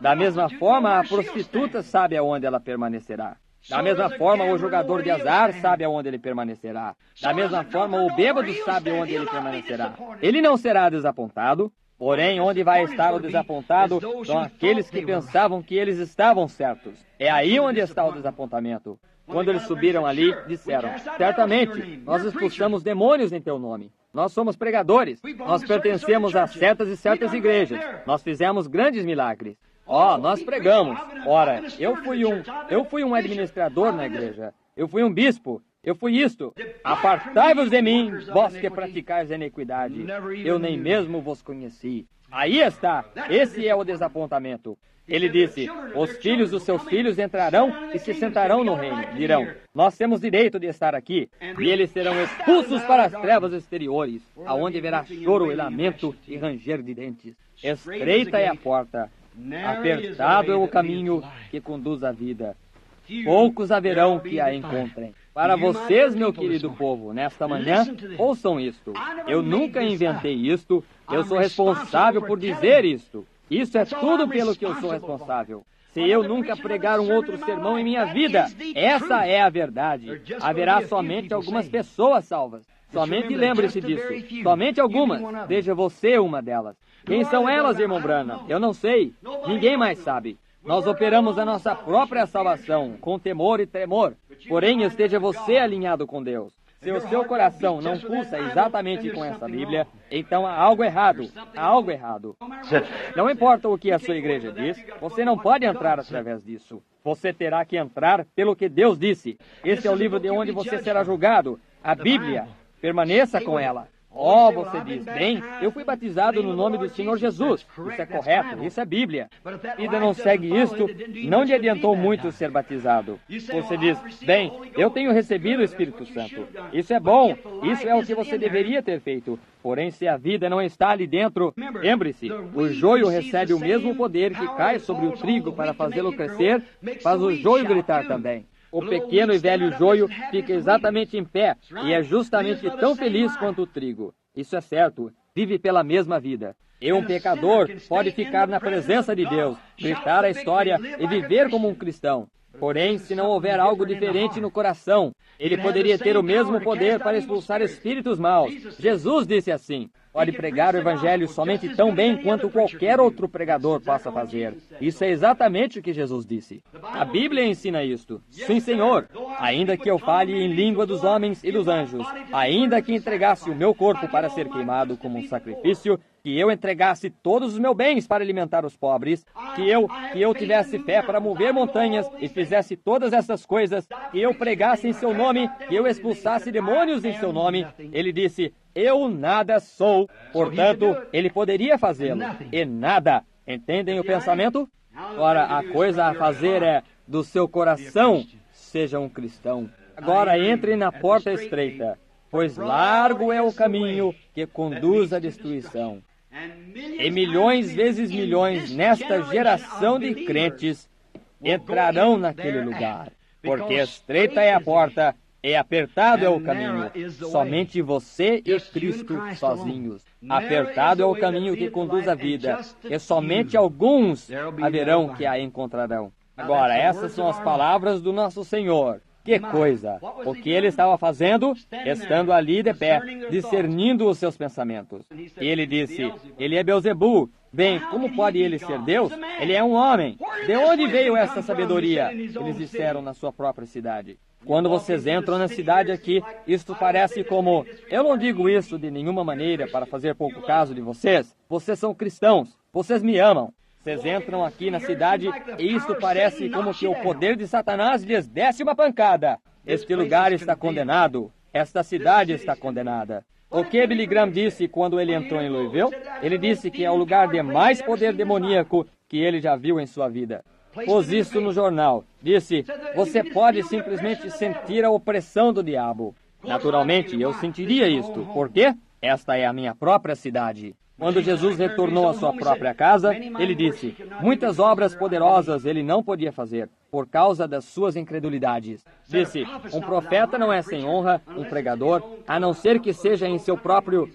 Da mesma forma, a prostituta sabe aonde ela permanecerá. Da mesma forma, o jogador de azar sabe aonde ele permanecerá. Da mesma forma, o bêbado sabe onde ele permanecerá. Ele não será desapontado. Porém, onde vai estar o desapontado são aqueles que pensavam que eles estavam certos. É aí onde está o desapontamento. Quando eles subiram ali, disseram: certamente, nós expulsamos demônios em teu nome. Nós somos pregadores. Nós pertencemos a certas e certas igrejas. Nós fizemos grandes milagres. Nós pregamos. Ora, eu fui um administrador na igreja. Eu fui um bispo. Eu fui isto. Apartai-vos de mim, vós que praticais a iniquidade. Eu nem mesmo vos conheci. Aí está. Esse é o desapontamento. Ele disse: os filhos dos seus filhos entrarão e se sentarão no reino. Dirão: nós temos direito de estar aqui. E eles serão expulsos para as trevas exteriores, aonde haverá choro e lamento e ranger de dentes. Estreita é a porta, apertado é o caminho que conduz à vida. Poucos haverão que a encontrem. Para vocês, meu querido povo, nesta manhã, ouçam isto. Eu nunca inventei isto. Eu sou responsável por dizer isto. Isso é tudo pelo que eu sou responsável. Se eu nunca pregar um outro sermão em minha vida, essa é a verdade. Haverá somente algumas pessoas salvas. Somente lembre-se disso. Somente algumas. Seja você uma delas. Quem são elas, irmão Branham? Eu não sei. Ninguém mais sabe. Nós operamos a nossa própria salvação, com temor e tremor. Porém, esteja você alinhado com Deus. Se o seu coração não pulsa exatamente com essa Bíblia, então há algo errado. Há algo errado. Não importa o que a sua igreja diz, você não pode entrar através disso. Você terá que entrar pelo que Deus disse. Esse é o livro de onde você será julgado. A Bíblia. Permaneça com ela. Você diz: bem, eu fui batizado no nome do Senhor Jesus. Isso é correto, isso é Bíblia. A vida não segue isto, não lhe adiantou muito ser batizado. Você diz: bem, eu tenho recebido o Espírito Santo. Isso é bom, isso é o que você deveria ter feito. Porém, se a vida não está ali dentro, lembre-se, o joio recebe o mesmo poder que cai sobre o trigo para fazê-lo crescer, faz o joio gritar também. O pequeno e velho joio fica exatamente em pé e é justamente tão feliz quanto o trigo. Isso é certo, vive pela mesma vida. E um pecador pode ficar na presença de Deus, gritar a história e viver como um cristão. Porém, se não houver algo diferente no coração, ele poderia ter o mesmo poder para expulsar espíritos maus. Jesus disse assim: pode pregar o Evangelho somente tão bem quanto qualquer outro pregador possa fazer. Isso é exatamente o que Jesus disse. A Bíblia ensina isto. Sim, Senhor. Ainda que eu fale em língua dos homens e dos anjos, ainda que entregasse o meu corpo para ser queimado como um sacrifício, que eu entregasse todos os meus bens para alimentar os pobres, que eu tivesse fé para mover montanhas e fizesse todas essas coisas, que eu pregasse em seu nome, que eu expulsasse demônios em seu nome, ele disse: eu nada sou. Portanto, ele poderia fazê-lo. E nada. Entendem o pensamento? Ora, a coisa a fazer é: do seu coração, seja um cristão. Agora entre na porta estreita, pois largo é o caminho que conduz à destruição. E milhões vezes milhões nesta geração de crentes entrarão naquele lugar. Porque estreita é a porta e apertado é o caminho. Somente você e Cristo sozinhos. Apertado é o caminho que conduz à vida. E somente alguns haverão que a encontrarão. Agora, essas são as palavras do nosso Senhor. Que coisa! O que ele estava fazendo? Estando ali de pé, discernindo os seus pensamentos. E ele disse: ele é Beelzebul. Bem, como pode ele ser Deus? Ele é um homem. De onde veio essa sabedoria? Eles disseram na sua própria cidade. Quando vocês entram na cidade aqui, isto parece como... Eu não digo isso de nenhuma maneira para fazer pouco caso de vocês. Vocês são cristãos. Vocês me amam. Vocês entram aqui na cidade e isto parece como que o poder de Satanás lhes desse uma pancada. Este lugar está condenado. Esta cidade está condenada. O que Billy Graham disse quando ele entrou em Louisville? Ele disse que é o lugar de mais poder demoníaco que ele já viu em sua vida. Pôs isso no jornal. Disse: você pode simplesmente sentir a opressão do diabo. Naturalmente, eu sentiria isto. Por quê? Esta é a minha própria cidade. Quando Jesus retornou à sua própria casa, ele disse, muitas obras poderosas ele não podia fazer, por causa das suas incredulidades. Disse, um profeta não é sem honra, um pregador, a não ser que seja em seu próprio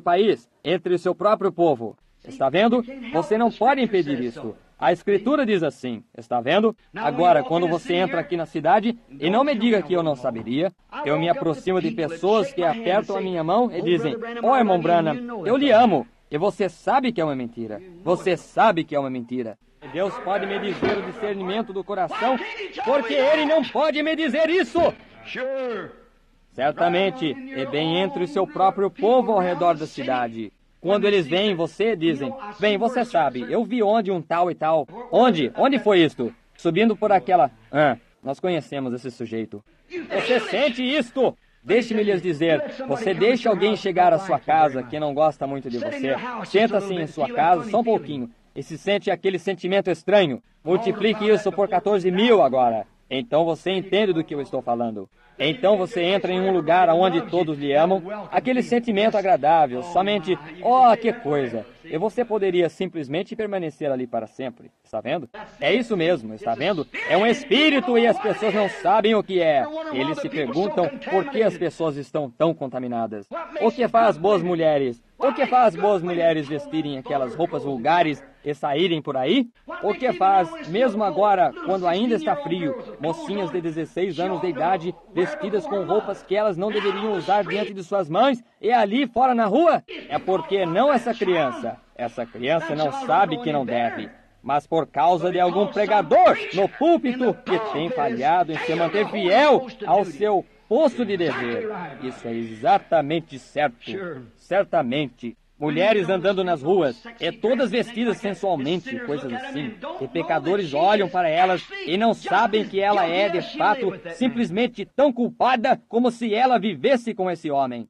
país, entre o seu próprio povo. Está vendo? Você não pode impedir isso. A Escritura diz assim, está vendo? Agora, quando você entra aqui na cidade, e não me diga que eu não saberia, eu me aproximo de pessoas que apertam a minha mão e dizem, irmão Branham, eu lhe amo. E você sabe que é uma mentira. Você sabe que é uma mentira. E Deus pode me dizer o discernimento do coração, porque Ele não pode me dizer isso. Certamente, é bem entre o seu próprio povo ao redor da cidade. Quando eles veem você, dizem, bem, você sabe, eu vi onde um tal e tal. Onde? Onde foi isto? Subindo por aquela... nós conhecemos esse sujeito. Você sente isto? Deixe-me lhes dizer, você deixa alguém chegar à sua casa que não gosta muito de você, senta-se em sua casa só um pouquinho e se sente aquele sentimento estranho. Multiplique isso por 14.000 agora. Então você entende do que eu estou falando. Então você entra em um lugar onde todos lhe amam, aquele sentimento agradável, somente, que coisa. E você poderia simplesmente permanecer ali para sempre. Está vendo? É isso mesmo, está vendo? É um espírito e as pessoas não sabem o que é. Eles se perguntam por que as pessoas estão tão contaminadas. O que faz boas mulheres? O que faz boas mulheres vestirem aquelas roupas vulgares e saírem por aí? O que faz, mesmo agora, quando ainda está frio, mocinhas de 16 anos de idade vestidas com roupas que elas não deveriam usar diante de suas mães e ali fora na rua? É porque não essa criança. Essa criança não sabe que não deve. Mas por causa de algum pregador no púlpito que tem falhado em se manter fiel ao seu posto de dever. Isso é exatamente certo. Certamente. Mulheres andando nas ruas, e todas vestidas sensualmente, coisas assim. E pecadores olham para elas e não sabem que ela é, de fato, simplesmente tão culpada como se ela vivesse com esse homem.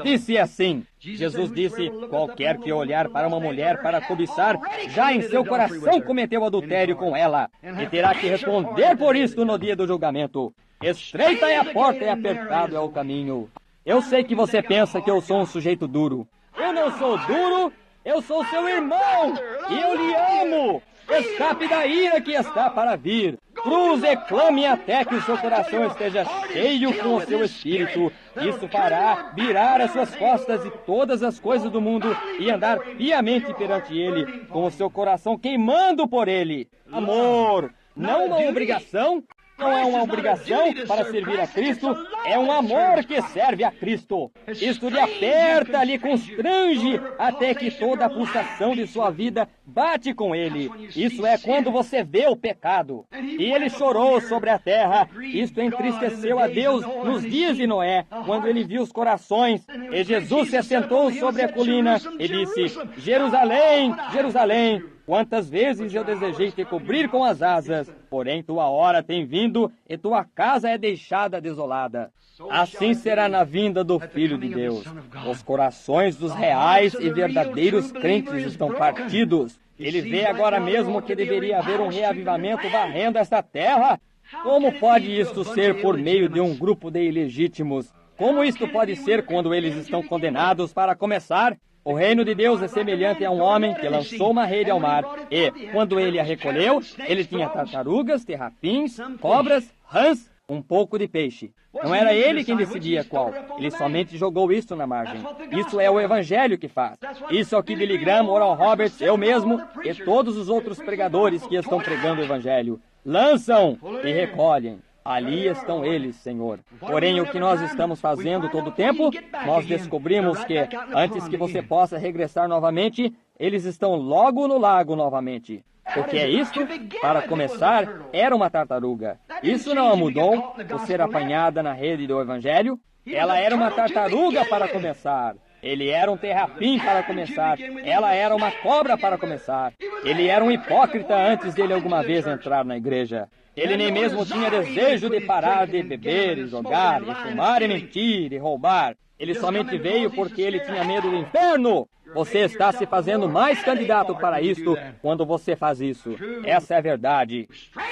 Disse assim, Jesus disse, qualquer que olhar para uma mulher para cobiçar, já em seu coração cometeu adultério com ela, e terá que responder por isto no dia do julgamento. Estreita é a porta e apertado é o caminho. Eu sei que você pensa que eu sou um sujeito duro. Eu não sou duro, eu sou seu irmão, e eu lhe amo. Escape da ira que está para vir. Cruze e clame até que o seu coração esteja cheio com o seu espírito. Isso fará virar as suas costas e todas as coisas do mundo e andar piamente perante Ele, com o seu coração queimando por Ele. Amor, não uma obrigação. Não é uma obrigação para servir a Cristo, é um amor que serve a Cristo. Isto lhe aperta, lhe constrange, até que toda a pulsação de sua vida bate com ele. Isso é quando você vê o pecado. E ele chorou sobre a terra. Isto entristeceu a Deus nos dias de Noé, quando ele viu os corações. E Jesus se assentou sobre a colina e disse, Jerusalém, Jerusalém, quantas vezes eu desejei te cobrir com as asas, porém tua hora tem vindo e tua casa é deixada desolada. Assim será na vinda do Filho de Deus. Os corações dos reais e verdadeiros crentes estão partidos. Ele vê agora mesmo que deveria haver um reavivamento varrendo esta terra. Como pode isto ser por meio de um grupo de ilegítimos? Como isto pode ser quando eles estão condenados para começar? O reino de Deus é semelhante a um homem que lançou uma rede ao mar e, quando ele a recolheu, ele tinha tartarugas, terrapins, cobras, rãs, um pouco de peixe. Não era ele quem decidia qual. Ele somente jogou isso na margem. Isso é o Evangelho que faz. Isso é o que Billy Graham, Oral Roberts, eu mesmo e todos os outros pregadores que estão pregando o Evangelho lançam e recolhem. Ali estão eles, Senhor. Porém, o que nós estamos fazendo todo o tempo, nós descobrimos que, antes que você possa regressar novamente, eles estão logo no lago novamente. O que é isto? Para começar, era uma tartaruga. Isso não a mudou, por ser apanhada na rede do Evangelho. Ela era uma tartaruga para começar. Ele era um terrapim para começar. Ela era uma cobra para começar. Ele era um hipócrita antes dele alguma vez entrar na igreja. Ele nem mesmo tinha desejo de parar de beber e jogar, e fumar e mentir e roubar. Ele somente veio porque ele tinha medo do inferno. Você está se fazendo mais candidato para isto quando você faz isso. Essa é a verdade.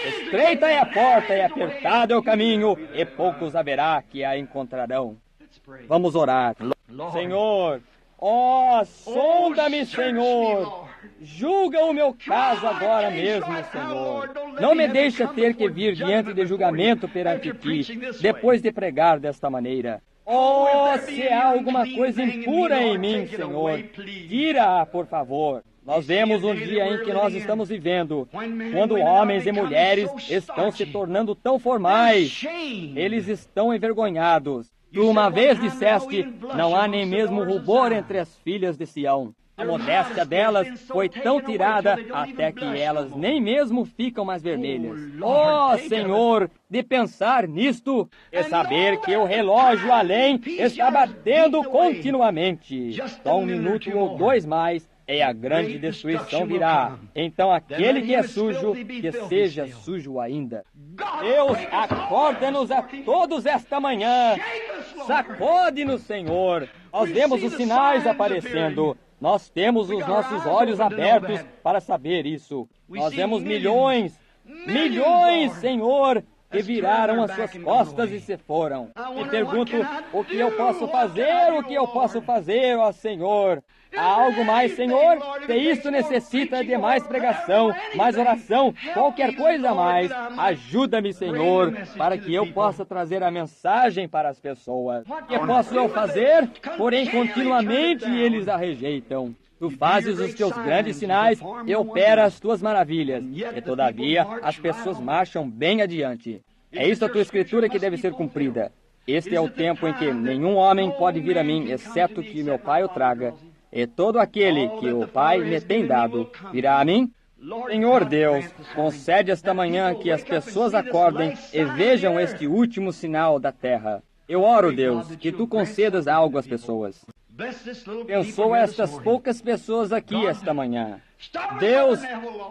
Estreita é a porta e apertado é o caminho, e poucos haverá que a encontrarão. Vamos orar. Senhor, sonda-me, Senhor. Julga o meu caso agora mesmo, Senhor. Não me deixa ter que vir diante de julgamento perante Ti, depois de pregar desta maneira. Se há alguma coisa impura em mim, Senhor, tira-a, por favor. Nós vemos um dia em que nós estamos vivendo, quando homens e mulheres estão se tornando tão formais. Eles estão envergonhados. Tu uma vez disseste, não há nem mesmo rubor entre as filhas de Sião. A modéstia delas foi tão tirada até que elas nem mesmo ficam mais vermelhas. Senhor, de pensar nisto e saber que o relógio além está batendo continuamente. Só um minuto ou dois mais e a grande destruição virá. Então aquele que é sujo, que seja sujo ainda. Deus, acorda-nos a todos esta manhã. Sacode-nos, Senhor. Nós vemos os sinais aparecendo. Nós temos os nossos olhos abertos para saber isso. Nós vemos milhões, Senhor, que viraram as suas costas e se foram. E pergunto, o que eu posso fazer, ó Senhor? Há algo mais, Senhor? Se isso necessita de mais pregação, mais oração, qualquer coisa a mais, ajuda-me, Senhor, para que eu possa trazer a mensagem para as pessoas. O que posso eu fazer? Porém, continuamente eles a rejeitam. Tu fazes os teus grandes sinais e opera as tuas maravilhas. E todavia, as pessoas marcham bem adiante. É isso a tua escritura que deve ser cumprida. Este é o tempo em que nenhum homem pode vir a mim, exceto que meu Pai o traga. E todo aquele que o Pai me tem dado virá a mim. Senhor Deus, concede esta manhã que as pessoas acordem e vejam este último sinal da terra. Eu oro, Deus, que tu concedas algo às pessoas. Abençoa estas poucas pessoas aqui esta manhã. Deus,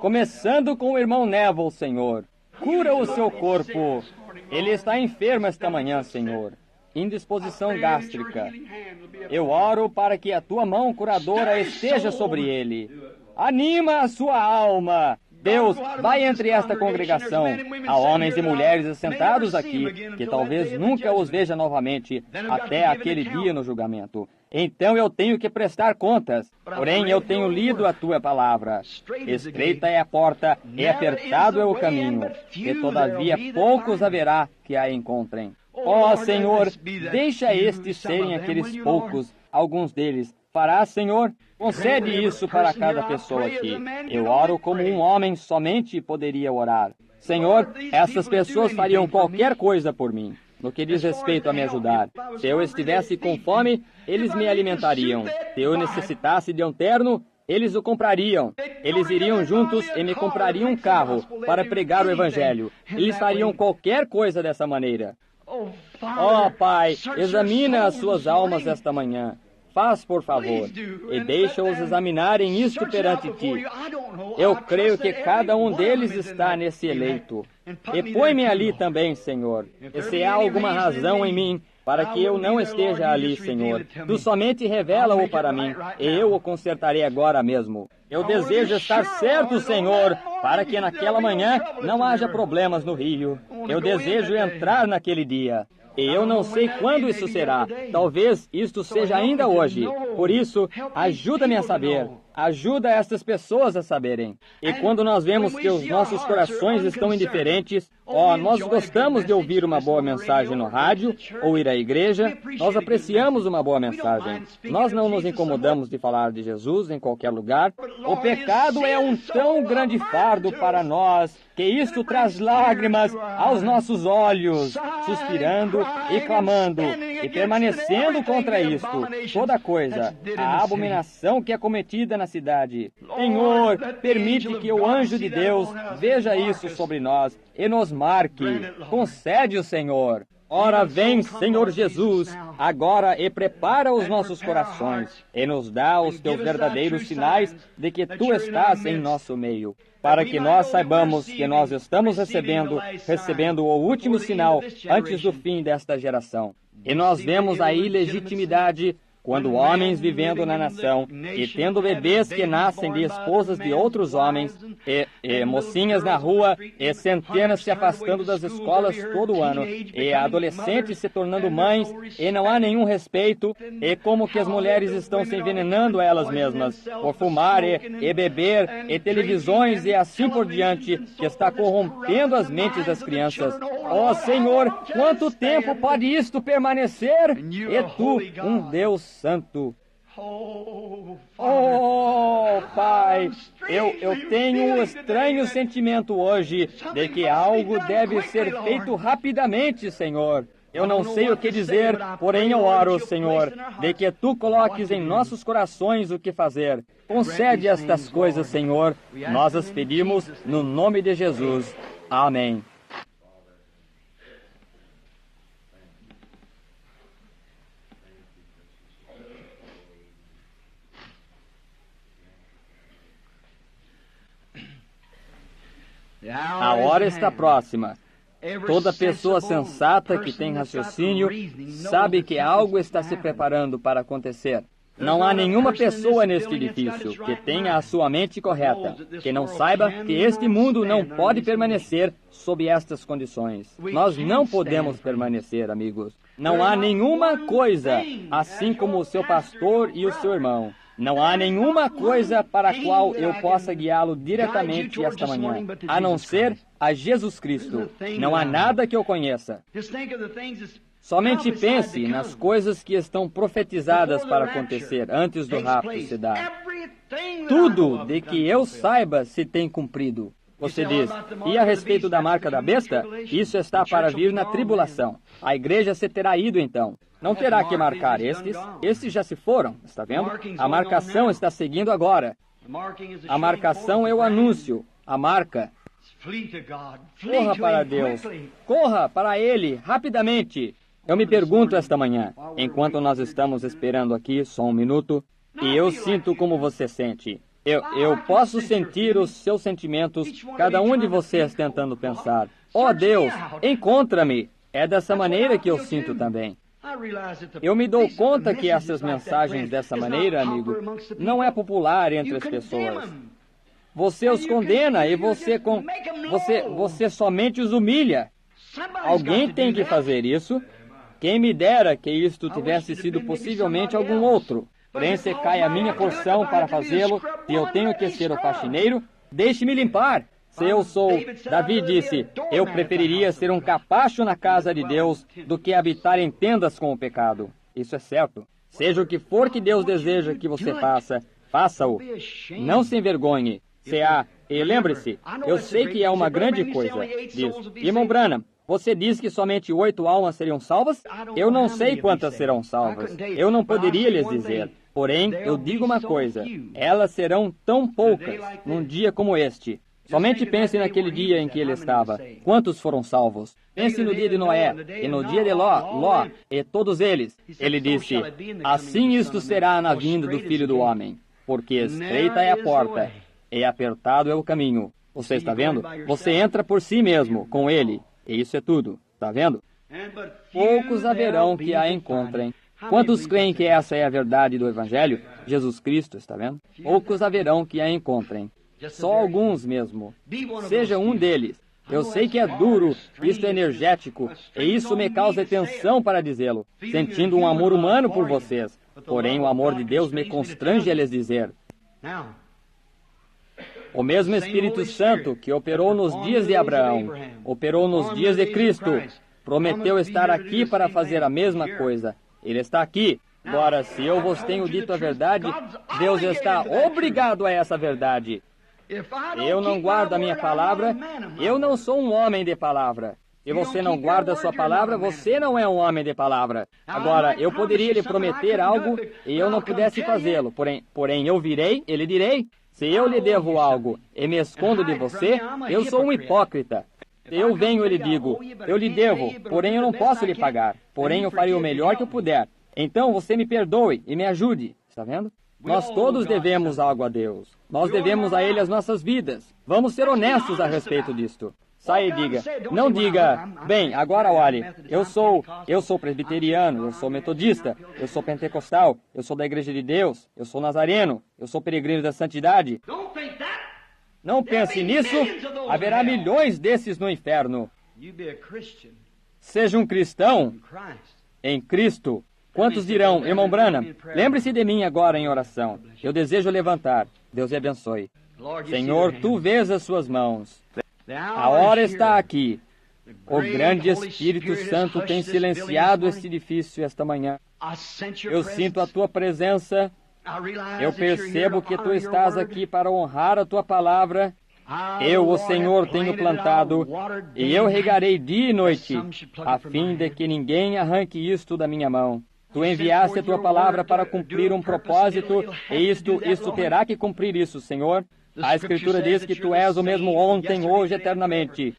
começando com o irmão Neville, Senhor, cura o seu corpo. Ele está enfermo esta manhã, Senhor. Indisposição gástrica. Eu oro para que a tua mão curadora esteja sobre ele. Anima a sua alma. Deus, vai entre esta congregação. Há homens e mulheres assentados aqui que talvez nunca os veja novamente até aquele dia no julgamento. Então eu tenho que prestar contas. Porém, eu tenho lido a tua palavra. Estreita é a porta e apertado é o caminho, e todavia poucos haverá que a encontrem. Senhor, deixa estes serem aqueles poucos, alguns deles. Farás, Senhor? Concede isso para cada pessoa aqui. Eu oro como um homem somente poderia orar. Senhor, essas pessoas fariam qualquer coisa por mim, no que diz respeito a me ajudar. Se eu estivesse com fome, eles me alimentariam. Se eu necessitasse de um terno, eles o comprariam. Eles iriam juntos e me comprariam um carro para pregar o Evangelho. Eles fariam qualquer coisa dessa maneira. Pai, examina as suas almas esta manhã. Faz, por favor, e deixa-os examinarem isto perante ti. Eu creio que cada um deles está nesse eleito. E põe-me ali também, Senhor. E se há alguma razão em mim para que eu não esteja ali, Senhor, tu somente revela-o para mim, e eu o consertarei agora mesmo. Eu desejo estar certo, Senhor, para que naquela manhã não haja problemas no rio. Eu desejo entrar naquele dia. E eu não sei quando isso será. Talvez isto seja ainda hoje. Por isso, ajuda-me a saber. Ajuda estas pessoas a saberem. E quando nós vemos que os nossos corações estão indiferentes, nós gostamos de ouvir uma boa mensagem no rádio ou ir à igreja, nós apreciamos uma boa mensagem. Nós não nos incomodamos de falar de Jesus em qualquer lugar. O pecado é um tão grande fardo para nós que isto traz lágrimas aos nossos olhos, suspirando e clamando e permanecendo contra isto. Toda coisa, a abominação que é cometida na cidade. Senhor, permite que o anjo de Deus veja isso sobre nós e nos marque. Concede-o, Senhor. Ora, vem, Senhor Jesus, agora e prepara os nossos corações e nos dá os teus verdadeiros sinais de que tu estás em nosso meio, para que nós saibamos que nós estamos recebendo o último sinal antes do fim desta geração. E nós vemos a ilegitimidade Quando homens vivendo na nação e tendo bebês que nascem de esposas de outros homens, e mocinhas na rua, e centenas se afastando das escolas todo ano, e adolescentes se tornando mães, e não há nenhum respeito, e como que as mulheres estão se envenenando elas mesmas, por fumar e beber, e televisões e assim por diante, que está corrompendo as mentes das crianças. Ó Senhor, quanto tempo pode isto permanecer? E tu, um Deus Santo. Oh, Pai, eu tenho um estranho sentimento hoje de que algo deve ser feito rapidamente, Senhor. Eu não sei o que dizer, porém eu oro, Senhor, de que Tu coloques em nossos corações o que fazer. Concede estas coisas, Senhor. Nós as pedimos no nome de Jesus. Amém. A hora está próxima. Toda pessoa sensata que tem raciocínio sabe que algo está se preparando para acontecer. Não há nenhuma pessoa neste edifício que tenha a sua mente correta, que não saiba que este mundo não pode permanecer sob estas condições. Nós não podemos permanecer, amigos. Não há nenhuma coisa, assim como o seu pastor e o seu irmão. Não há nenhuma coisa para a qual eu possa guiá-lo diretamente esta manhã, a não ser a Jesus Cristo. Não há nada que eu conheça. Somente pense nas coisas que estão profetizadas para acontecer antes do rapto se dar. Tudo de que eu saiba se tem cumprido. Você diz, e a respeito da marca da besta? Isso está para vir na tribulação. A igreja se terá ido então. Não terá que marcar estes. Estes já se foram, está vendo? A marcação está seguindo agora. A marcação é o anúncio. A marca. Corra para Deus. Corra para Ele, rapidamente. Eu me pergunto esta manhã, enquanto nós estamos esperando aqui, só um minuto, e eu sinto como você sente. Eu posso sentir os seus sentimentos, cada um de vocês tentando pensar, ó Deus, encontra-me. É dessa maneira que eu sinto também. Eu me dou conta que essas mensagens dessa maneira, amigo, não é popular entre as pessoas. Você os condena e você somente os humilha. Alguém tem que fazer isso. Quem me dera que isto tivesse sido possivelmente algum outro. Porém, se cai a minha porção para fazê-lo, se eu tenho que ser o faxineiro, deixe-me limpar. Se eu sou, Davi disse, eu preferiria ser um capacho na casa de Deus do que habitar em tendas com o pecado. Isso é certo. Seja o que for que Deus deseja que você faça, faça-o. Não se envergonhe. E lembre-se, eu sei que é uma grande coisa, diz. Irmão Branham, você diz que somente 8 almas seriam salvas? Eu não sei quantas serão salvas. Eu não poderia lhes dizer. Porém, eu digo uma coisa. Elas serão tão poucas num dia como este. Somente pense naquele dia em que ele estava. Quantos foram salvos? Pense no dia de Noé, e no dia de Ló, e todos eles. Ele disse, assim isto será na vinda do Filho do Homem. Porque estreita é a porta, e apertado é o caminho. Você está vendo? Você entra por si mesmo, com ele. E isso é tudo. Está vendo? Poucos haverão que a encontrem. Quantos creem que essa é a verdade do Evangelho? Jesus Cristo, está vendo? Poucos haverão que a encontrem. Só alguns mesmo. Seja um deles. Eu sei que é duro, isto é energético, e isso me causa tensão para dizê-lo, sentindo um amor humano por vocês. Porém, o amor de Deus me constrange a lhes dizer. O mesmo Espírito Santo que operou nos dias de Abraão, operou nos dias de Cristo, prometeu estar aqui para fazer a mesma coisa. Ele está aqui. Agora, se eu vos tenho dito a verdade, Deus está obrigado a essa verdade. Eu não guardo a minha palavra, eu não sou um homem de palavra. Se você não guarda a sua palavra, você não é um homem de palavra. Agora, eu poderia lhe prometer algo e eu não pudesse fazê-lo. Porém, eu virei e lhe direi. Se eu lhe devo algo e me escondo de você, eu sou um hipócrita. Se eu venho e lhe digo, eu lhe devo, porém eu não posso lhe pagar. Porém, eu farei o melhor que eu puder. Então, você me perdoe e me ajude. Está vendo? Nós todos devemos algo a Deus. Nós devemos a Ele as nossas vidas. Vamos ser honestos a respeito disto. Saia e diga. Não diga, bem, agora olhe, eu sou presbiteriano, eu sou metodista, eu sou pentecostal, eu sou da Igreja de Deus, eu sou nazareno, eu sou peregrino da santidade. Não pense nisso, haverá milhões desses no inferno. Seja um cristão em Cristo. Quantos dirão, irmão Branham, lembre-se de mim agora em oração. Eu desejo levantar. Deus lhe abençoe. Senhor, tu vês as suas mãos. A hora está aqui. O grande Espírito Santo tem silenciado este edifício esta manhã. Eu sinto a tua presença. Eu percebo que tu estás aqui para honrar a tua palavra. Eu, o Senhor, tenho plantado, e eu regarei dia e noite, a fim de que ninguém arranque isto da minha mão. Tu enviaste a tua palavra para cumprir um propósito, e isto terá que cumprir isso, Senhor. A Escritura diz que tu és o mesmo ontem, hoje, eternamente.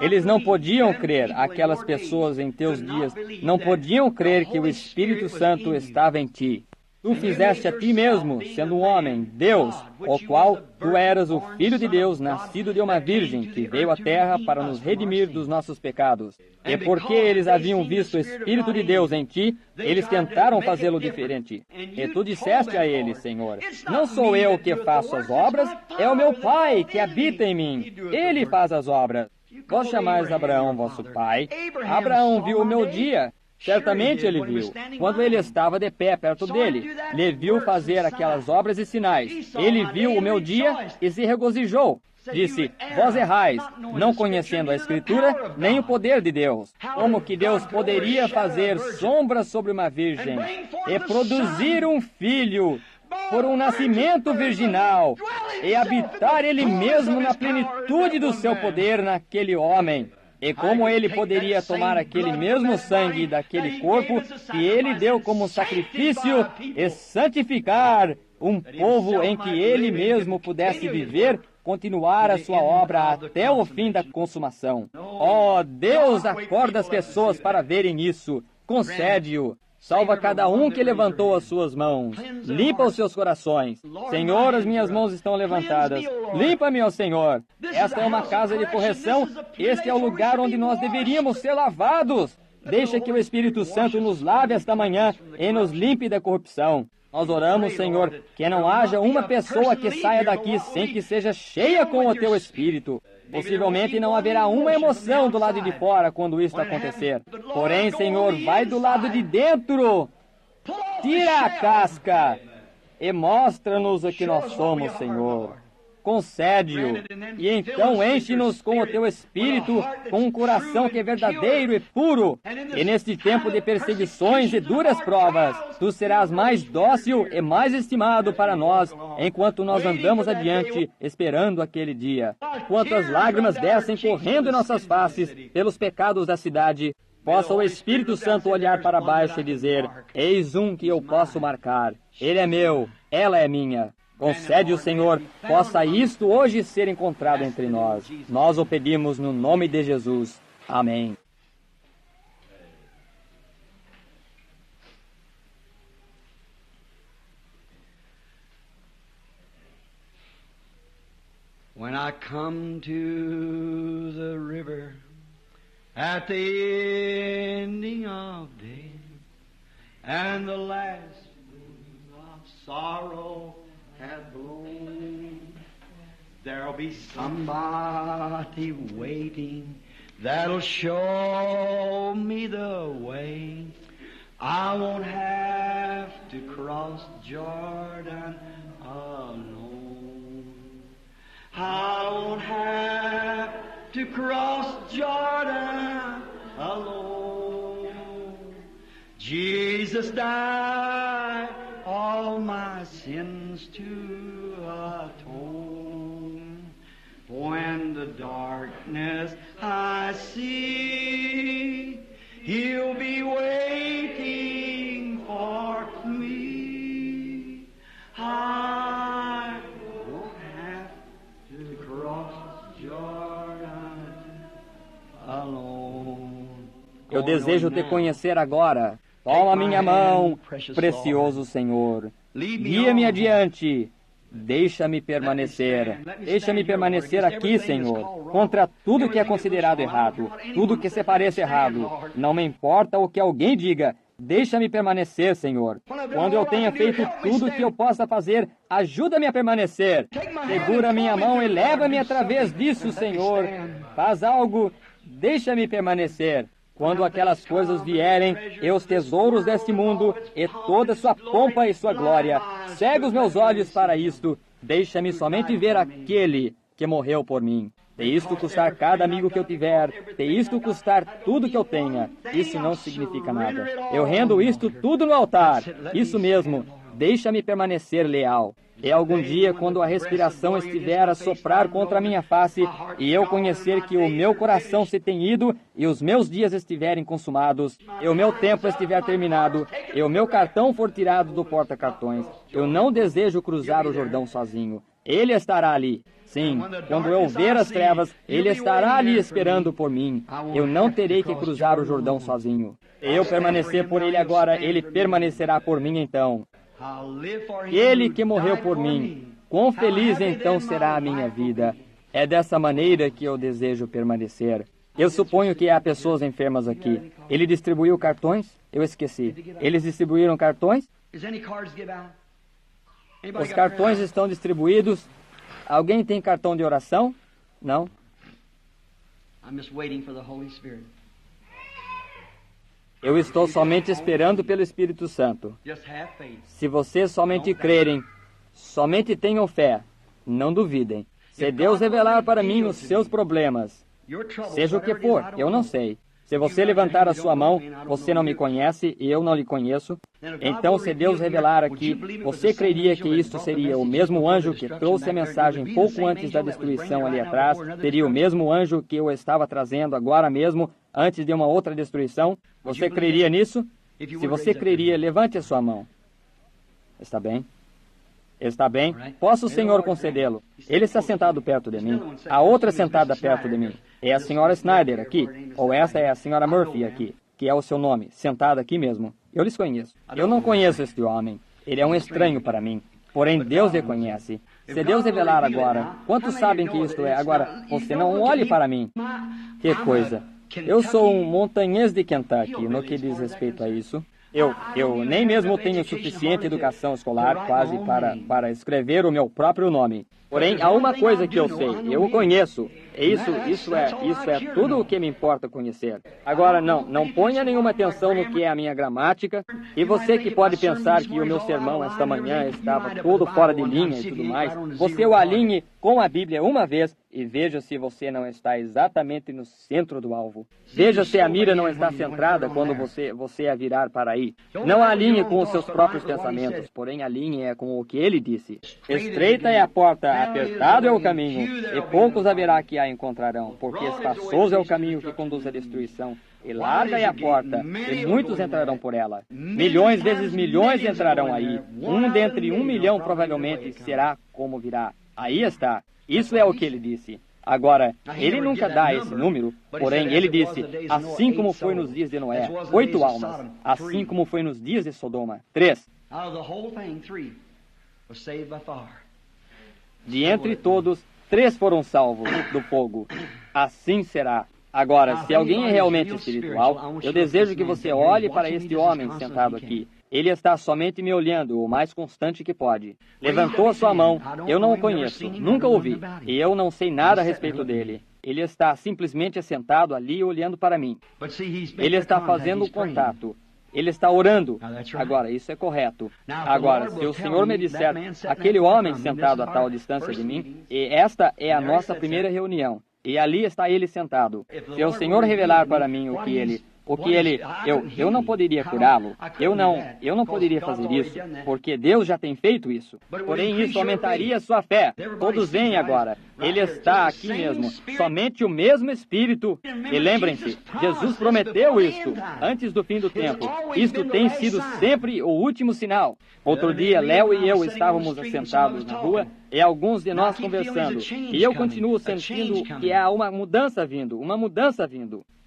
Eles não podiam crer, aquelas pessoas em teus dias, não podiam crer que o Espírito Santo estava em ti. Tu fizeste a ti mesmo, sendo um homem, Deus, o qual tu eras o Filho de Deus, nascido de uma virgem, que veio à terra para nos redimir dos nossos pecados. E porque eles haviam visto o Espírito de Deus em ti, eles tentaram fazê-lo diferente. E tu disseste a eles, Senhor, não sou eu que faço as obras, é o meu Pai que habita em mim. Ele faz as obras. Vós chamais Abraão vosso pai. Abraão viu o meu dia. Certamente ele viu, quando ele estava de pé perto dele. Ele viu fazer aquelas obras e sinais. Ele viu o meu dia e se regozijou. Disse, vós errais, não conhecendo a Escritura, nem o poder de Deus. Como que Deus poderia fazer sombra sobre uma virgem e produzir um filho por um nascimento virginal e habitar ele mesmo na plenitude do seu poder naquele homem? E como ele poderia tomar aquele mesmo sangue daquele corpo que ele deu como sacrifício e santificar um povo em que ele mesmo pudesse viver, continuar a sua obra até o fim da consumação. Oh, Deus acorda as pessoas para verem isso. Concede-o. Salva cada um que levantou as suas mãos. Limpa os seus corações. Senhor, as minhas mãos estão levantadas. Limpa-me, ó Senhor. Esta é uma casa de correção. Este é o lugar onde nós deveríamos ser lavados. Deixa que o Espírito Santo nos lave esta manhã e nos limpe da corrupção. Nós oramos, Senhor, que não haja uma pessoa que saia daqui sem que seja cheia com o Teu Espírito. Possivelmente não haverá uma emoção do lado de fora quando isso acontecer. Porém, Senhor, vai do lado de dentro. Tira a casca e mostra-nos o que nós somos, Senhor. Concede-o. E então enche-nos com o Teu Espírito, com um coração que é verdadeiro e puro. E neste tempo de perseguições e duras provas, Tu serás mais dócil e mais estimado para nós, enquanto nós andamos adiante, esperando aquele dia. Quantas lágrimas descem correndo em nossas faces pelos pecados da cidade, possa o Espírito Santo olhar para baixo e dizer, eis um que eu posso marcar. Ele é meu, ela é minha. Concede o Senhor, possa isto hoje ser encontrado entre nós. Nós o pedimos no nome de Jesus. Amém. When I come to the river at the ending of day and the last wind of sorrow have blown, there'll be somebody waiting that'll show me the way. I won't have to cross Jordan alone. I won't have to cross Jordan alone. Jesus died all my sins to atone. When the darkness I see, He'll be waiting for me. I won't have to cross Jordan alone. Eu desejo te conhecer agora. Toma minha mão, precioso Senhor. Guia-me adiante. Deixa-me permanecer. Deixa-me permanecer aqui, Senhor, contra tudo que é considerado errado, tudo que se parece errado. Não me importa o que alguém diga. Deixa-me permanecer, Senhor. Quando eu tenha feito tudo o que eu possa fazer, ajuda-me a permanecer. Segura minha mão e leva-me através disso, Senhor. Faz algo. Deixa-me permanecer. Quando aquelas coisas vierem, e os tesouros deste mundo, e toda sua pompa e sua glória, cega os meus olhos para isto. Deixa-me somente ver aquele que morreu por mim. Se isto custar cada amigo que eu tiver, se isto custar tudo que eu tenha, isso não significa nada. Eu rendo isto tudo no altar. Isso mesmo. Deixa-me permanecer leal. E algum dia, quando a respiração estiver a soprar contra a minha face, e eu conhecer que o meu coração se tem ido, e os meus dias estiverem consumados, e o meu tempo estiver terminado, e o meu cartão for tirado do porta-cartões, eu não desejo cruzar o Jordão sozinho. Ele estará ali. Sim, quando eu ver as trevas, Ele estará ali esperando por mim. Eu não terei que cruzar o Jordão sozinho. Se eu permanecer por Ele agora, Ele permanecerá por mim então. Ele que morreu por mim, quão feliz então será a minha vida. É dessa maneira que eu desejo permanecer. Eu suponho que há pessoas enfermas aqui. Ele distribuiu cartões? Eu esqueci. Eles distribuíram cartões? Os cartões estão distribuídos. Alguém tem cartão de oração? Não? Eu estou somente esperando pelo Espírito Santo. Se vocês somente crerem, somente tenham fé, não duvidem. Se Deus revelar para mim os seus problemas, seja o que for, eu não sei. Se você levantar a sua mão, você não me conhece e eu não lhe conheço. Então, se Deus revelar aqui, você creria que isto seria o mesmo anjo que trouxe a mensagem pouco antes da destruição ali atrás? Seria o mesmo anjo que eu estava trazendo agora mesmo, antes de uma outra destruição? Você creria nisso? Se você creria, levante a sua mão. Está bem? Está bem? Posso o Senhor concedê-lo? Ele está sentado perto de mim. A outra sentada perto de mim é a senhora Snyder aqui, ou esta é a senhora Murphy aqui, que é o seu nome, sentada aqui mesmo. Eu lhes conheço. Eu não conheço este homem. Ele é um estranho para mim. Porém, Deus lhe conhece. Se Deus revelar agora, quantos sabem que isto é? Agora, você não olhe para mim. Que coisa. Eu sou um montanhês de Kentucky, no que diz respeito a isso. Eu nem mesmo tenho suficiente educação escolar quase para escrever o meu próprio nome. Porém, há uma coisa que eu sei, eu o conheço. Isso é tudo o que me importa conhecer. Agora, não ponha nenhuma atenção no que é a minha gramática. E você que pode pensar que o meu sermão esta manhã estava todo fora de linha e tudo mais, você o alinhe com a Bíblia uma vez e veja se você não está exatamente no centro do alvo. Veja se a mira não está centrada quando você a virar para aí. Não a alinhe com os seus próprios pensamentos, porém alinhe com o que ele disse. Estreita é a porta, apertado é o caminho, e poucos haverá que a encontrarão, porque espaçoso é o caminho que conduz à destruição, e larga é a porta, e muitos entrarão por ela. Milhões vezes milhões entrarão aí. Um dentre 1 milhão provavelmente será como virá. Aí está. Isso é o que ele disse. Agora, ele nunca dá esse número, porém ele disse, assim como foi nos dias de Noé, 8 almas, assim como foi nos dias de Sodoma, 3. De entre todos, 3 foram salvos do fogo. Assim será. Agora, se alguém é realmente espiritual, eu desejo que você olhe para este homem sentado aqui. Ele está somente me olhando o mais constante que pode. Levantou a sua mão. Eu não o conheço, nunca o vi. E eu não sei nada a respeito dele. Ele está simplesmente sentado ali olhando para mim. Ele está fazendo o contato. Ele está orando. Agora, isso é correto. Agora, se o Senhor me disser, aquele homem sentado a tal distância de mim, e esta é a nossa primeira reunião, e ali está ele sentado. Se o Senhor revelar para mim eu não poderia curá-lo. Eu não poderia fazer isso, porque Deus já tem feito isso. Porém, isso aumentaria sua fé. Todos veem agora. Ele está aqui mesmo. Somente o mesmo Espírito. E lembrem-se, Jesus prometeu isto antes do fim do tempo. Isto tem sido sempre o último sinal. Outro dia, Léo e eu estávamos assentados na rua e alguns de nós conversando. E eu continuo sentindo que há uma mudança vindo.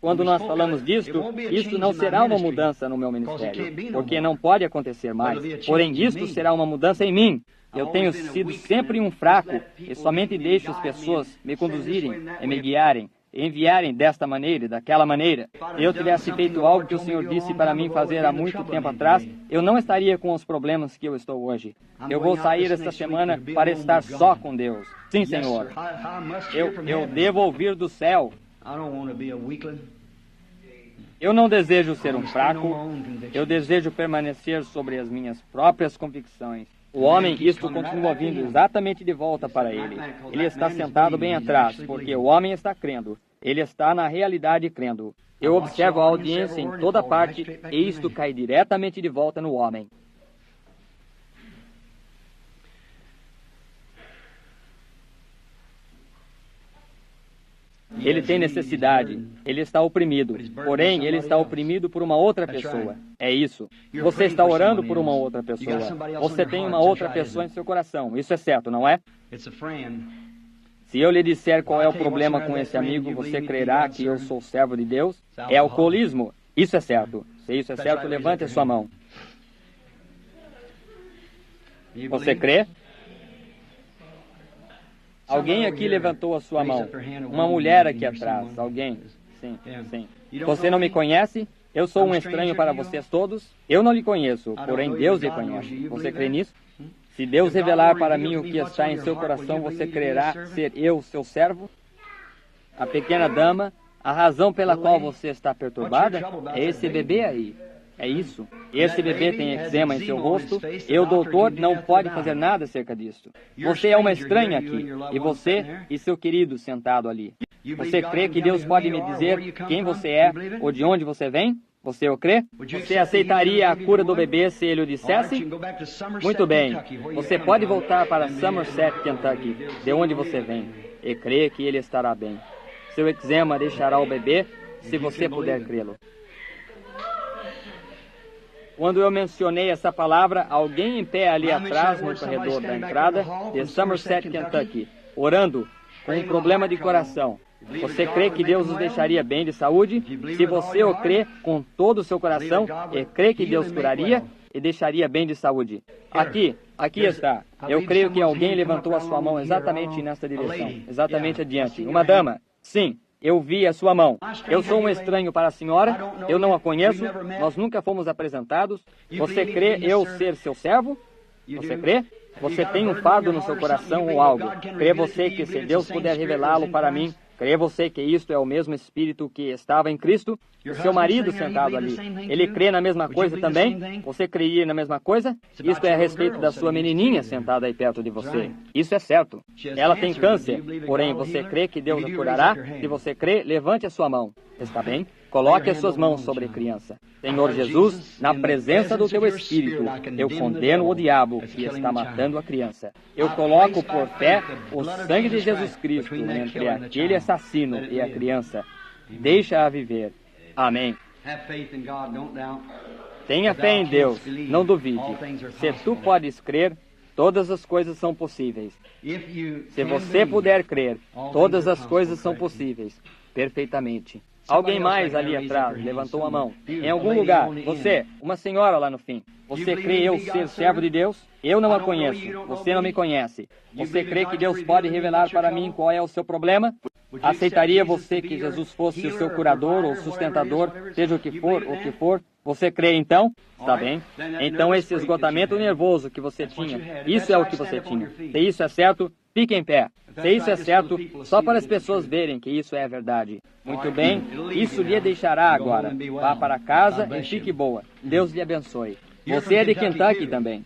Quando nós falamos disto, isto não será uma mudança no meu ministério, porque não pode acontecer mais. Porém, isto será uma mudança em mim. Eu tenho sido sempre um fraco e somente deixo as pessoas me conduzirem e me guiarem, enviarem desta maneira e daquela maneira. Se eu tivesse feito algo que o Senhor disse para mim fazer há muito tempo atrás, eu não estaria com os problemas que eu estou hoje. Eu vou sair esta semana para estar só com Deus. Sim, Senhor. Eu devo ouvir do céu. Eu não desejo ser um fraco. Eu desejo permanecer sobre as minhas próprias convicções. O homem, isto continua vindo exatamente de volta para ele. Ele está sentado bem atrás, porque o homem está crendo. Ele está na realidade crendo. Eu observo a audiência em toda parte e isto cai diretamente de volta no homem. Ele tem necessidade, ele está oprimido, porém ele está oprimido por uma outra pessoa. É isso. Você está orando por uma outra pessoa. Você tem uma outra pessoa em seu coração. Isso é certo, não é? Se eu lhe disser qual é o problema com esse amigo, você crerá que eu sou servo de Deus? É alcoolismo. Isso é certo. Se isso é certo, levante a sua mão. Você crê? Alguém aqui levantou a sua mão. Uma mulher aqui atrás. Alguém? Sim, sim. Você não me conhece? Eu sou um estranho para vocês todos? Eu não lhe conheço, porém Deus lhe conhece. Você crê nisso? Se Deus revelar para mim o que está em seu coração, você crerá ser eu, seu servo? A pequena dama, a razão pela qual você está perturbada é esse bebê aí. É isso. Esse bebê tem eczema em seu rosto e o doutor não pode fazer nada acerca disso. Você é uma estranha aqui, e você e seu querido sentado ali. Você crê que Deus pode me dizer quem você é ou de onde você vem? Você o crê? Você aceitaria a cura do bebê se ele o dissesse? Muito bem. Você pode voltar para Somerset, Kentucky, de onde você vem, e crê que ele estará bem. Seu eczema deixará o bebê, se você puder crê-lo. Quando eu mencionei essa palavra, alguém em pé ali atrás, no corredor da entrada de Somerset, Kentucky, orando com um problema de coração. Você crê que Deus os deixaria bem de saúde? Se você o crê com todo o seu coração, e crê que Deus curaria e deixaria bem de saúde. Aqui está. Eu creio que alguém levantou a sua mão exatamente nesta direção, exatamente adiante. Uma dama. Sim. Eu vi a sua mão. Eu sou um estranho para a senhora. Eu não a conheço. Nós nunca fomos apresentados. Você crê eu ser seu servo? Você crê? Você tem um fardo no seu coração ou algo. Crê você que se Deus puder revelá-lo para mim, crê você que isto é o mesmo Espírito que estava em Cristo? O seu marido sentado ali, ele crê na mesma coisa também? Você creia na mesma coisa? Isto é a respeito da sua menininha sentada aí perto de você. Isso é certo. Ela tem câncer, porém você crê que Deus a curará? Se você crê, levante a sua mão. Está bem? Coloque as suas mãos sobre a criança. Senhor Jesus, na presença do teu Espírito, eu condeno o diabo que está matando a criança. Eu coloco por fé o sangue de Jesus Cristo entre aquele assassino e a criança. Deixa-a viver. Amém. Tenha fé em Deus, não duvide. Se tu podes crer, todas as coisas são possíveis. Se você puder crer, todas as coisas são possíveis. Perfeitamente. Alguém mais ali atrás levantou a mão. Em algum lugar, você, uma senhora lá no fim. Você crê eu ser servo de Deus? Eu não a conheço. Você não me conhece. Você crê que Deus pode revelar para mim qual é o seu problema? Aceitaria você que Jesus fosse o seu curador ou sustentador, seja o que for? Você crê então? Está bem. Então esse esgotamento nervoso que você tinha, isso é o que você tinha. Se isso é certo, fique em pé. Se isso é certo, só para as pessoas verem que isso é a verdade. Muito bem, isso lhe deixará agora. Vá para casa e fique boa. Deus lhe abençoe. Você é de Kentucky também.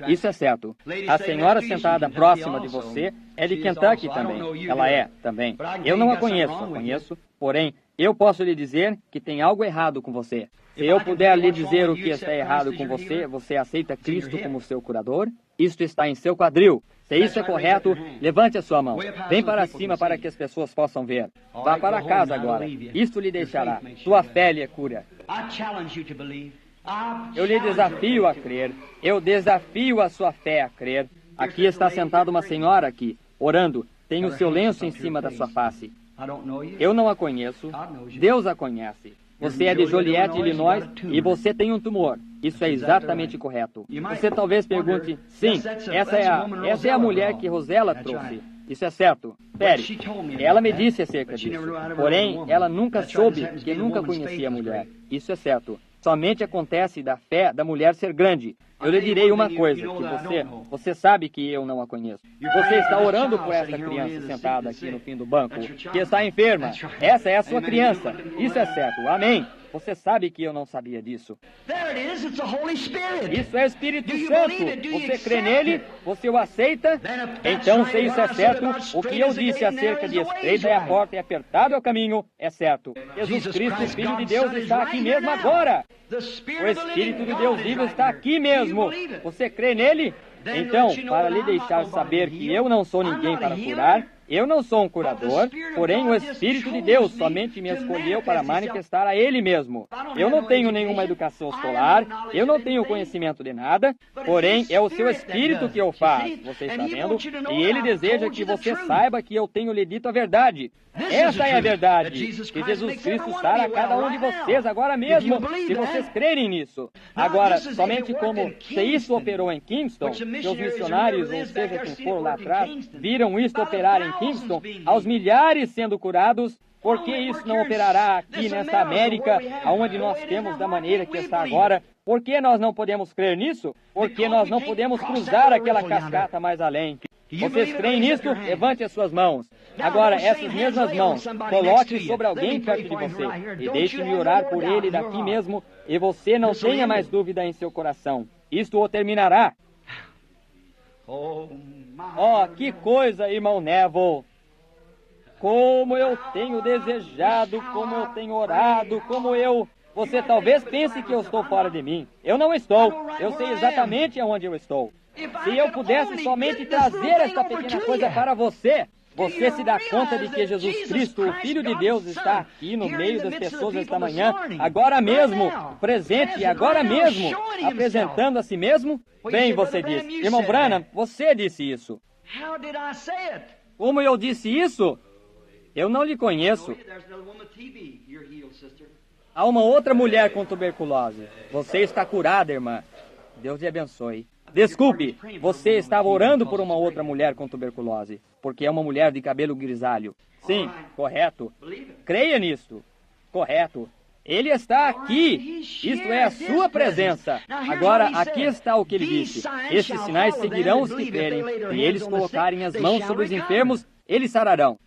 Isso é certo. A senhora sentada próxima de você é de Kentucky também. Ela é também. Eu não a conheço, porém, eu posso lhe dizer que tem algo errado com você. Se eu puder lhe dizer o que está errado com você, você aceita Cristo como seu curador? Isto está em seu quadril. Se isso é correto, levante a sua mão. Vem para cima para que as pessoas possam ver. Vá para casa agora. Isto lhe deixará. Sua fé lhe cura. Eu lhe desafio a crer. Eu desafio a sua fé a crer. Aqui está sentada uma senhora aqui, orando. Tem o seu lenço em cima da sua face. Eu não a conheço. Deus a conhece. Você é de Joliet, Illinois, e você tem um tumor. Isso é exatamente correto. Você talvez pergunte, sim, essa é a mulher que Rosela trouxe. Isso é certo. Espere, ela me disse acerca disso. Porém, ela nunca soube que nunca conhecia a mulher. Isso é certo. Somente acontece da fé da mulher ser grande. Eu lhe direi uma coisa, que você sabe que eu não a conheço. Você está orando por esta criança sentada aqui no fim do banco, que está enferma. Essa é a sua criança. Isso é certo. Amém. Você sabe que eu não sabia disso. Isso é o Espírito Santo. Você crê nele? Você o aceita? Então, se isso é certo, o que eu disse acerca de estreita é a porta e apertado é o caminho, é certo. Jesus Cristo, Filho de Deus, está aqui mesmo agora. O Espírito de Deus vivo está aqui mesmo. Você crê nele? Então, para lhe deixar saber que eu não sou ninguém para curar, eu não sou um curador, porém o Espírito de Deus somente me escolheu para manifestar a Ele mesmo. Eu não tenho nenhuma educação escolar, eu não tenho conhecimento de nada, porém é o seu Espírito que eu faço, você está vendo? E Ele deseja que você saiba que eu tenho lhe dito a verdade. Essa é a verdade, que Jesus Cristo sara a cada um de vocês agora mesmo, se vocês crerem nisso. Agora, somente como se isso operou em Kingston, que os missionários, ou seja quem for lá atrás, viram isto operar em Kingston, aos milhares sendo curados, por que isso não operará aqui nesta América, onde nós temos da maneira que está agora? Por que nós não podemos crer nisso? Porque nós não podemos cruzar aquela cascata mais além. Vocês creem nisso? Levante as suas mãos. Agora, essas mesmas mãos, coloque sobre alguém perto de você e deixe-me orar por ele daqui mesmo, e você não tenha mais dúvida em seu coração. Isto o terminará. Oh, que coisa, irmão Neville! Como eu tenho desejado, como eu tenho orado, como eu... Você talvez pense que eu estou fora de mim. Eu não estou. Eu sei exatamente aonde eu estou. Se eu pudesse somente trazer esta pequena coisa para você, você se dá conta de que Jesus Cristo, o Filho de Deus, está aqui no meio das pessoas esta manhã, agora mesmo, presente, agora mesmo, apresentando a si mesmo? Bem, você disse. Irmão Branham, você disse isso. Como eu disse isso? Eu não lhe conheço. Há uma outra mulher com tuberculose. Você está curada, irmã. Deus lhe abençoe. Desculpe, você estava orando por uma outra mulher com tuberculose, porque é uma mulher de cabelo grisalho. Sim, correto. Creia nisto. Correto. Ele está aqui. Isto é a sua presença. Agora, aqui está o que ele disse. Estes sinais seguirão os que crerem, e eles colocarem as mãos sobre os enfermos, eles sararão.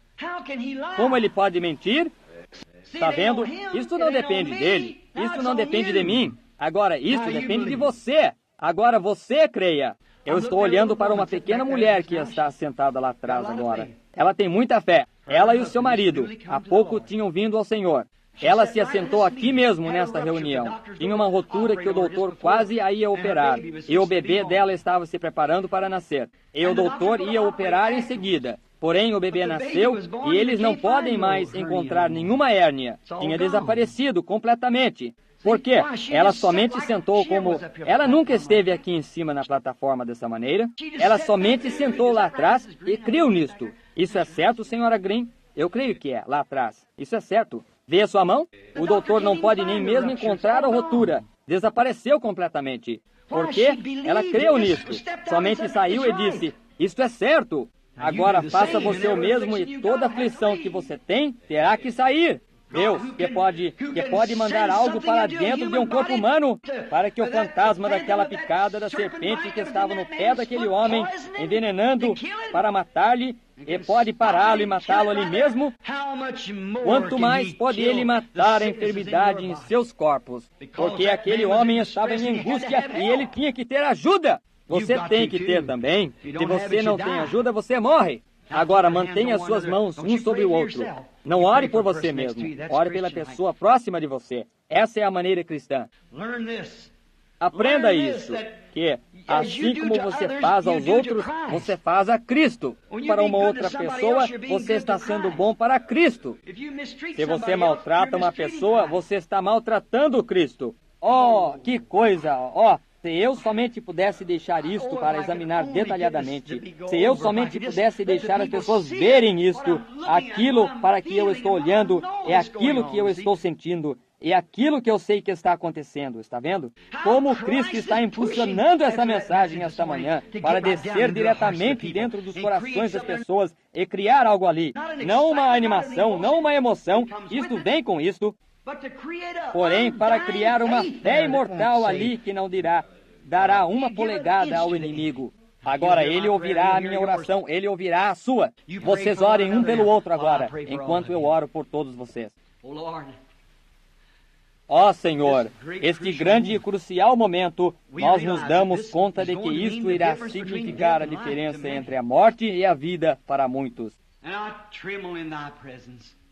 Como ele pode mentir? Está vendo? Isso não depende dele. Isso não depende de mim. Agora, isso depende de você. Agora você creia. Eu estou olhando para uma pequena mulher que está sentada lá atrás agora. Ela tem muita fé. Ela e o seu marido, há pouco tinham vindo ao Senhor. Ela se assentou aqui mesmo nesta reunião. Tinha uma rotura que o doutor quase a ia operar. E o bebê dela estava se preparando para nascer. E o doutor ia operar em seguida. Porém, o bebê nasceu e eles não podem mais encontrar nenhuma hérnia. Tinha desaparecido completamente. Por quê? Ela somente sentou como... Ela nunca esteve aqui em cima na plataforma dessa maneira. Ela somente sentou lá atrás e creu nisto. Isso é certo, senhora Green? Eu creio que é, lá atrás. Isso é certo. Vê a sua mão? O doutor não pode nem mesmo encontrar a rotura. Desapareceu completamente. Por quê? Ela creu nisto. Somente saiu e disse, isto é certo. Agora faça você o mesmo e toda aflição que você tem terá que sair. Deus, que pode mandar algo para dentro de um corpo humano para que o fantasma daquela picada da serpente que estava no pé daquele homem, envenenando para matar-lhe, e pode pará-lo e matá-lo ali mesmo, quanto mais pode ele matar a enfermidade em seus corpos, porque aquele homem estava em angústia e ele tinha que ter ajuda. Você tem que ter também. Se você não tem ajuda, você morre. Agora, mantenha as suas mãos um sobre o outro. Não ore por você mesmo. Ore pela pessoa próxima de você. Essa é a maneira cristã. Aprenda isso, que assim como você faz aos outros, você faz a Cristo. Para uma outra pessoa, você está sendo bom para Cristo. Se você maltrata uma pessoa, você está maltratando Cristo. Oh, que coisa! Oh, Se eu somente pudesse deixar isto para examinar detalhadamente, se eu somente pudesse deixar as pessoas verem isto, aquilo para que eu estou olhando é aquilo que eu estou sentindo, é aquilo que eu sei que está acontecendo, está vendo? Como Cristo está impulsionando essa mensagem esta manhã para descer diretamente dentro dos corações das pessoas e criar algo ali. Não uma animação, não uma emoção, isto vem com isto, porém para criar uma fé imortal ali que não dará uma polegada ao inimigo. Agora ele ouvirá a minha oração, ele ouvirá a sua. Vocês orem um pelo outro agora, enquanto eu oro por todos vocês. Ó Senhor, este grande e crucial momento, nós nos damos conta de que isto irá significar a diferença entre a morte e a vida para muitos.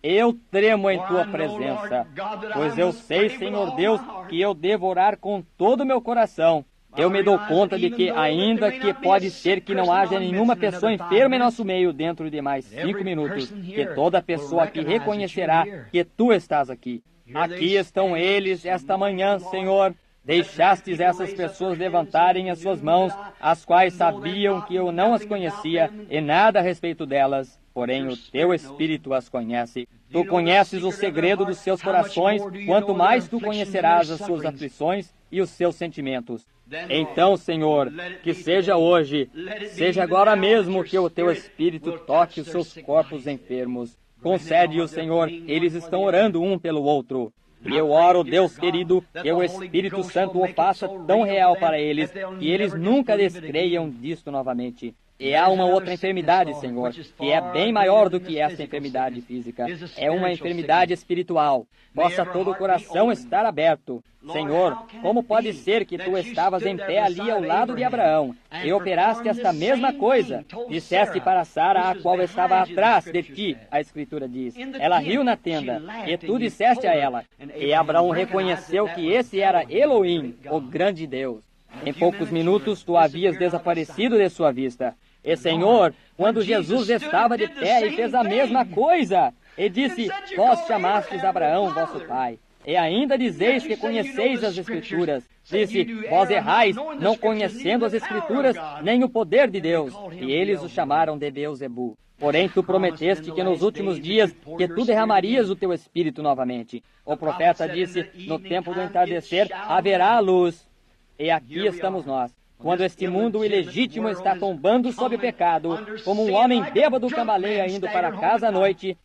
Eu tremo em Tua presença, pois eu sei, Senhor Deus, que eu devo orar com todo o meu coração. Eu me dou conta de que, ainda que pode ser que não haja nenhuma pessoa enferma em nosso meio dentro de mais 5 minutos, que toda pessoa aqui reconhecerá que Tu estás aqui. Aqui estão eles esta manhã, Senhor. Deixastes essas pessoas levantarem as suas mãos, as quais sabiam que eu não as conhecia e nada a respeito delas. Porém, o Teu Espírito as conhece. Tu conheces o segredo dos seus corações, quanto mais Tu conhecerás as suas aflições e os seus sentimentos. Então, Senhor, que seja hoje, seja agora mesmo que o Teu Espírito toque os seus corpos enfermos. Concede-o, Senhor, eles estão orando um pelo outro. E eu oro, Deus querido, que o Espírito Santo o faça tão real para eles, que eles nunca descreiam disto novamente. E há uma outra enfermidade, Senhor, que é bem maior do que esta enfermidade física. É uma enfermidade espiritual. Possa todo o coração estar aberto. Senhor, como pode ser que Tu estavas em pé ali ao lado de Abraão e operaste esta mesma coisa? Disseste para Sara, a qual estava atrás de ti, a Escritura diz. Ela riu na tenda, e Tu disseste a ela. E Abraão reconheceu que esse era Elohim, o grande Deus. Em poucos minutos, Tu havias desaparecido de sua vista. E, Senhor, quando Jesus estava de pé e fez a mesma coisa, e disse, vós chamastes Abraão, vosso pai, e ainda dizeis que conheceis as Escrituras. Disse, vós errais, não conhecendo as Escrituras, nem o poder de Deus. E eles o chamaram de Beelzebu. Porém, Tu prometeste que nos últimos dias que Tu derramarias o Teu Espírito novamente. O profeta disse, no tempo do entardecer haverá luz. E aqui estamos nós. Quando este mundo ilegítimo está tombando sob o pecado, como um homem bêbado cambaleia indo para casa à noite,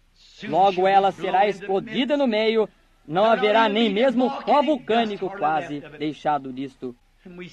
logo ela será explodida no meio, não haverá nem mesmo pó vulcânico quase deixado disto.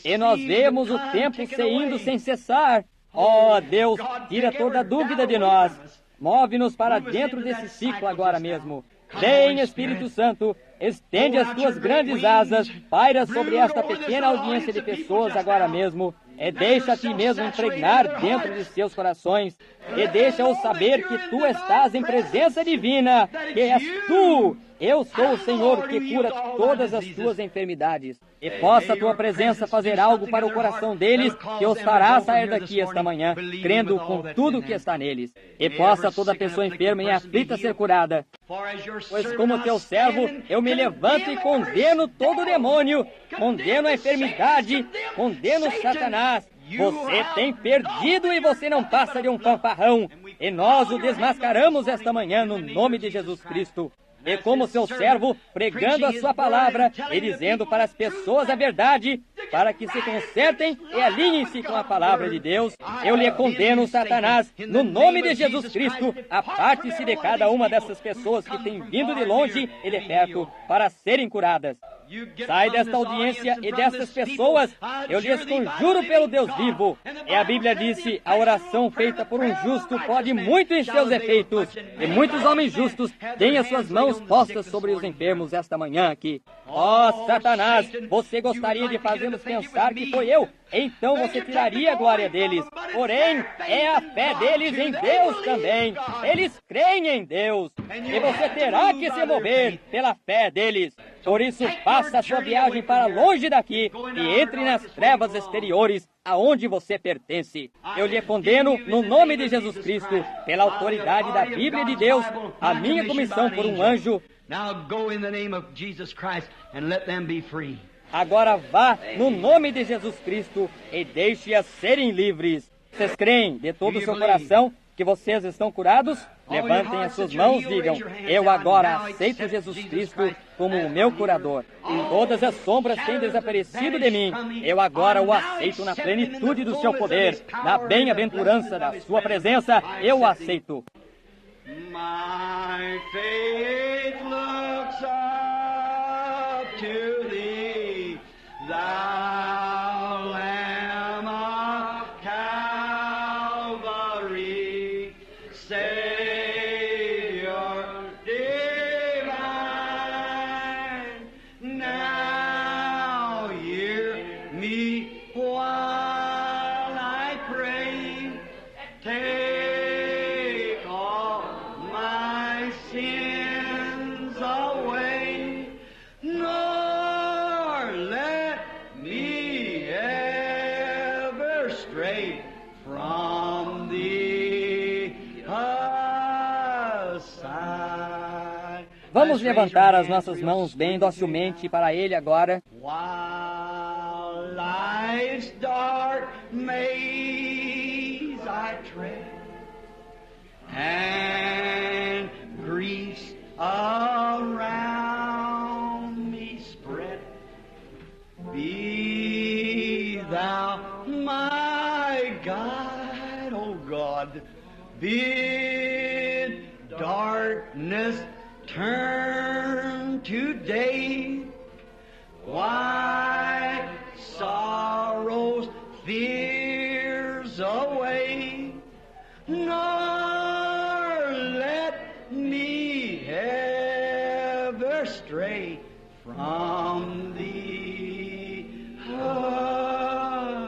E nós vemos o tempo se indo sem cessar. Ó Deus, tira toda dúvida de nós. Move-nos para dentro desse ciclo agora mesmo. Vem, Espírito Santo, estende as Tuas grandes asas, paira sobre esta pequena audiência de pessoas agora mesmo, e deixa a Ti mesmo impregnar dentro de seus corações, e deixa-os saber que Tu estás em presença divina, que és Tu. Eu sou o Senhor que cura todas as tuas enfermidades. E possa a Tua presença fazer algo para o coração deles, que os fará sair daqui esta manhã, crendo com tudo que está neles. E possa toda pessoa enferma e aflita ser curada. Pois como Teu servo, eu me levanto e condeno todo demônio, condeno a enfermidade, condeno Satanás. Você tem perdido e você não passa de um fanfarrão. E nós o desmascaramos esta manhã no nome de Jesus Cristo. E como Seu servo, pregando a Sua palavra e dizendo para as pessoas a verdade, para que se consertem e alinhem-se com a palavra de Deus, eu lhe condeno, Satanás, no nome de Jesus Cristo, aparte-se de cada uma dessas pessoas que têm vindo de longe e de perto para serem curadas. Sai desta audiência e destas pessoas, eu lhes conjuro pelo Deus vivo. E a Bíblia disse, a oração feita por um justo pode muito em seus efeitos. E muitos homens justos têm as suas mãos postas sobre os enfermos esta manhã aqui. Ó, Satanás, você gostaria de fazer-nos pensar que foi eu? Então você tiraria a glória deles. Porém, é a fé deles em Deus também. Eles creem em Deus. E você terá que se mover pela fé deles. Por isso, faça a sua viagem para longe daqui e entre nas trevas exteriores, aonde você pertence. Eu lhe condeno, no nome de Jesus Cristo, pela autoridade da Bíblia de Deus, a minha comissão por um anjo. Agora vá no nome de Jesus Cristo e deixe-as serem livres. Vocês creem de todo o seu coração que vocês estão curados? Levantem as suas mãos e digam: eu agora aceito Jesus Cristo como o meu curador. Todas as sombras têm desaparecido de mim. Eu agora o aceito na plenitude do seu poder, na bem-aventurança da sua presença. Eu o aceito. My faith looks up to thee, thou Lamb of Calvary, Savior divine. Now hear me while I pray. Take all my sins away, nor let me ever stray from thee aside. Vamos levantar as nossas mãos bem docilmente para Ele agora. While life's dark maze I tread, and griefs around me spread, be thou my guide, O God. Bid darkness turn to day, why sorrows, fears away, nor let me ever stray from thee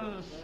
aside.